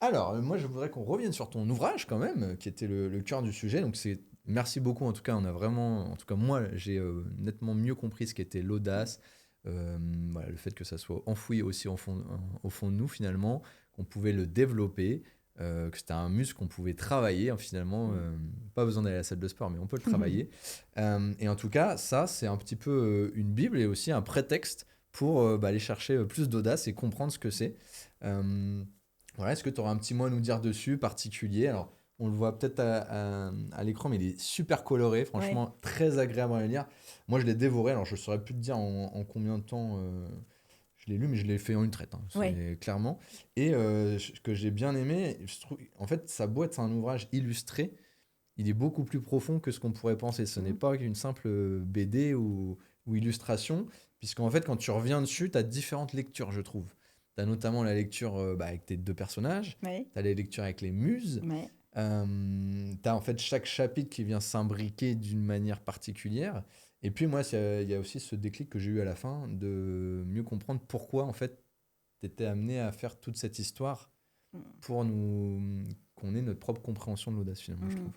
Alors, moi, je voudrais qu'on revienne sur ton ouvrage quand même, qui était le cœur du sujet. Donc, merci beaucoup. En tout cas, on a vraiment, en tout cas, moi, j'ai nettement mieux compris ce qu'était l'audace, voilà, le fait que ça soit enfoui aussi au fond de nous finalement, qu'on pouvait le développer, que c'était un muscle qu'on pouvait travailler hein, finalement. Pas besoin d'aller à la salle de sport, mais on peut le travailler. Et en tout cas, ça, c'est un petit peu une bible et aussi un prétexte pour aller chercher plus d'audace et comprendre ce que c'est. Euh, voilà, est-ce que tu auras un petit mot à nous dire dessus, particulier? Alors, on le voit peut-être à l'écran, mais il est super coloré, Ouais. franchement, très agréable à lire. Moi, je l'ai dévoré, alors je ne saurais plus te dire en combien de temps je l'ai lu, mais je l'ai fait en une traite, hein, Ouais. c'est clairement. Et ce que j'ai bien aimé, je trouve, en fait, sa boîte, c'est un ouvrage illustré, il est beaucoup plus profond que ce qu'on pourrait penser. Ce n'est Mm. pas qu'une simple BD ou illustration, puisqu'en fait, quand tu reviens dessus, tu as différentes lectures, je trouve. Tu as notamment la lecture avec tes deux personnages, Ouais. tu as la lecture avec les muses, Ouais. tu as en fait chaque chapitre qui vient s'imbriquer d'une manière particulière. Et puis moi, il y a aussi ce déclic que j'ai eu à la fin de mieux comprendre pourquoi en fait tu étais amené à faire toute cette histoire Mm. pour nous qu'on ait notre propre compréhension de l'audace finalement, je Mm. trouve.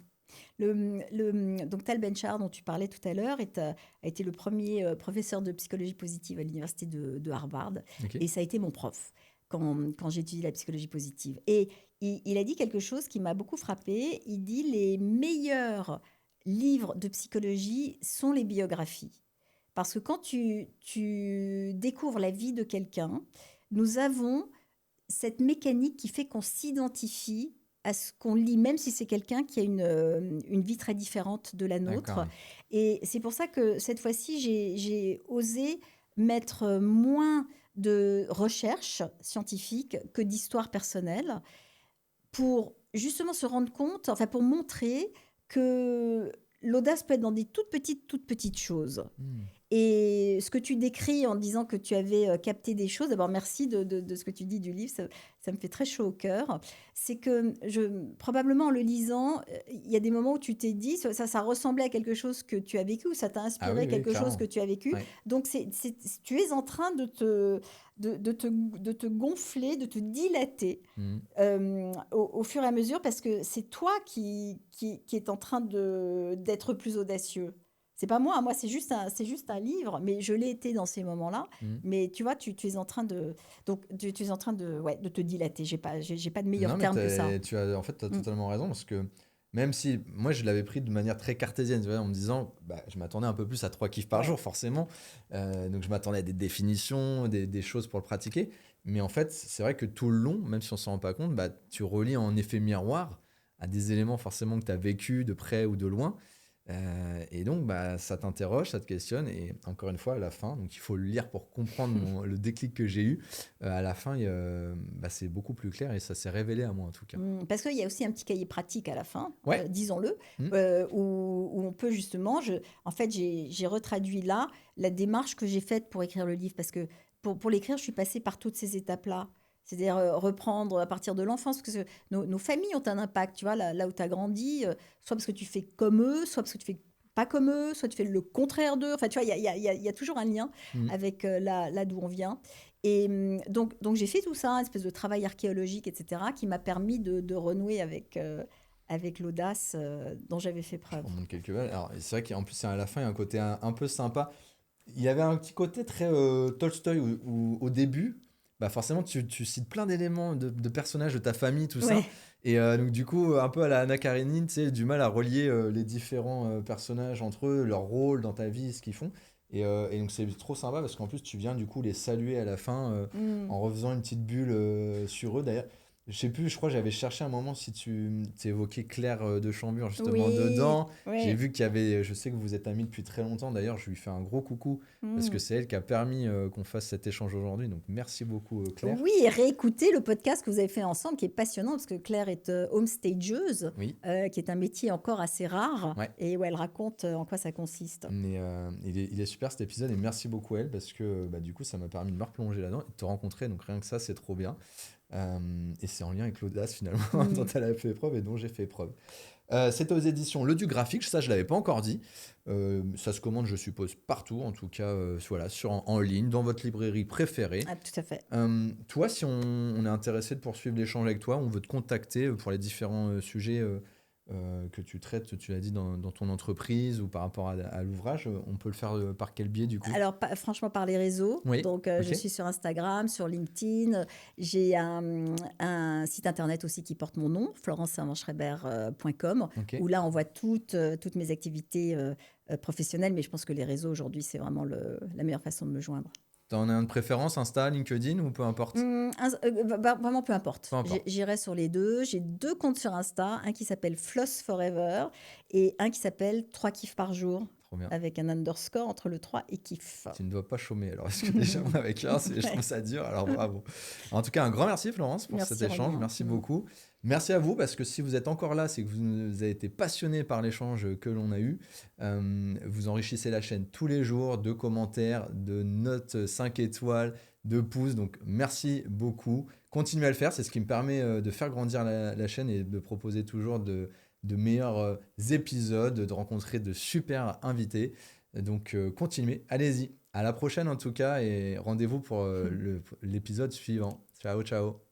Donc Tal Ben-Shahar, dont tu parlais tout à l'heure, a été le premier professeur de psychologie positive à l'université de Harvard. Ok. Et ça a été mon prof quand j'ai étudié la psychologie positive. Et il a dit quelque chose qui m'a beaucoup frappée. Il dit les meilleurs livres de psychologie sont les biographies. Parce que quand tu découvres la vie de quelqu'un, nous avons cette mécanique qui fait qu'on s'identifie à ce qu'on lit, même si c'est quelqu'un qui a une vie très différente de la D'accord, nôtre. oui. Et c'est pour ça que cette fois-ci, j'ai osé mettre moins de recherche scientifique que d'histoire personnelle pour justement se rendre compte, enfin pour montrer que l'audace peut être dans des toutes petites choses. Hmm. Et ce que tu décris en disant que tu avais capté des choses, d'abord merci de ce que tu dis du livre, ça me fait très chaud au cœur. C'est que probablement en le lisant, il y a des moments où tu t'es dit, ça ressemblait à quelque chose que tu as vécu, ou ça t'a Ah inspiré oui, oui, quelque chose que clairement. tu as vécu. Ouais. Donc tu es en train de te gonfler, de te dilater Hmm. au fur et à mesure, parce que c'est toi qui est en train d'être plus audacieux. C'est pas moi, moi c'est juste un livre, mais je l'ai été dans ces moments-là. Hmm. Mais tu vois, tu es en train tu es en train ouais, de te dilater. J'ai pas de meilleur Non, mais terme que ça. tu as, en fait, t'as Mm. totalement raison parce que même si moi je l'avais pris de manière très cartésienne, tu vois, en me disant, bah, je m'attendais un peu plus à 3 kiffs par Ouais. jour, forcément. Donc je m'attendais à des définitions, des choses pour le pratiquer. Mais en fait, c'est vrai que tout le long, même si on s'en rend pas compte, bah, tu relis en effet miroir à des éléments forcément que tu as vécu de près ou de loin. Et donc, bah, ça t'interroge, ça te questionne. Et encore une fois, à la fin, donc il faut le lire pour comprendre le déclic que j'ai eu. À la fin, bah, c'est beaucoup plus clair et ça s'est révélé à moi en tout cas. Parce qu'il y a aussi un petit cahier pratique à la fin, Ouais. disons-le, Hmm. où on peut justement, en fait, j'ai retraduit là la démarche que j'ai faite pour écrire le livre, parce que pour l'écrire, je suis passée par toutes ces étapes-là. C'est-à-dire reprendre à partir de l'enfance, parce que nos familles ont un impact, tu vois, là où tu as grandi, soit parce que tu fais comme eux, soit parce que tu fais pas comme eux, soit tu fais le contraire d'eux. Enfin, tu vois, il y a toujours un lien Hmm. avec là d'où on vient. Et donc j'ai fait tout ça, une espèce de travail archéologique, etc., qui m'a permis de renouer avec l'audace dont j'avais fait Je preuve. remonte quelques balles. Alors, c'est vrai qu'en plus, à la fin, il y a un côté un peu sympa. Il y avait un petit côté très Tolstoï où, au début, bah forcément, tu cites plein d'éléments de personnages de ta famille, tout ça. Ouais. Et donc, du coup, un peu à la Anna Karenine, tu sais, du mal à relier les différents personnages entre eux, leur rôle dans ta vie, ce qu'ils font. Et donc, c'est trop sympa parce qu'en plus, tu viens du coup les saluer à la fin Mm. en refaisant une petite bulle sur eux. D'ailleurs, Je sais plus, je crois que j'avais cherché un moment si tu évoquais Claire de Chambure justement Oui, dedans. J'ai oui. vu qu'il y avait, je sais que vous êtes amis depuis très longtemps. D'ailleurs, je lui fais un gros coucou parce que Mm. c'est elle qui a permis qu'on fasse cet échange aujourd'hui. Donc merci beaucoup Claire. Oui, et réécoutez le podcast que vous avez fait ensemble, qui est passionnant, parce que Claire est homestageuse, Oui, qui est un métier encore assez rare, ouais. et où elle raconte en quoi ça consiste. Mais il est super cet épisode et merci beaucoup à elle parce que bah, du coup ça m'a permis de me replonger là-dedans et de te rencontrer. Donc rien que ça, c'est trop bien. Et c'est en lien avec l'audace finalement dont Mm. elle a fait preuve et dont j'ai fait preuve. C'était aux éditions Le Du Graphique, ça je l'avais pas encore dit. Ça se commande, je suppose, partout, en tout cas, voilà, en ligne, dans votre librairie préférée. Ah, tout à fait. Toi, si on est intéressé de poursuivre l'échange avec toi, on veut te contacter pour les différents sujets que tu traites, tu l'as dit, dans ton entreprise ou par rapport à l'ouvrage, on peut le faire par quel biais du coup? Alors, franchement, par les réseaux. Oui, Donc, je ok, suis sur Instagram, sur LinkedIn. J'ai un site internet aussi qui porte mon nom, florenceservanschreiber.com, ok. où là, on voit toutes mes activités professionnelles. Mais je pense que les réseaux, aujourd'hui, c'est vraiment la meilleure façon de me joindre. T'en as une préférence, Insta, LinkedIn ou peu importe? Vraiment, peu importe. Peu importe. J'irai sur les deux. J'ai deux comptes sur Insta, un qui s'appelle Floss Forever et un qui s'appelle 3 kiffs par jour, Trop bien. avec un underscore entre le 3 et kiff. Tu ne dois pas chômer alors, parce que déjà, moi, avec un, je trouve Ouais. ça dur, alors bravo. En tout cas, un grand merci, Florence, pour cet Merci échange. Romain. Merci beaucoup. Merci à vous, parce que si vous êtes encore là, c'est que vous avez été passionné par l'échange que l'on a eu. Vous enrichissez la chaîne tous les jours de commentaires, de notes 5 étoiles, de pouces. Donc, merci beaucoup. Continuez à le faire, c'est ce qui me permet de faire grandir la chaîne et de proposer toujours de meilleurs épisodes, de rencontrer de super invités. Donc, continuez, allez-y. À la prochaine en tout cas et rendez-vous pour l'épisode suivant. Ciao, ciao.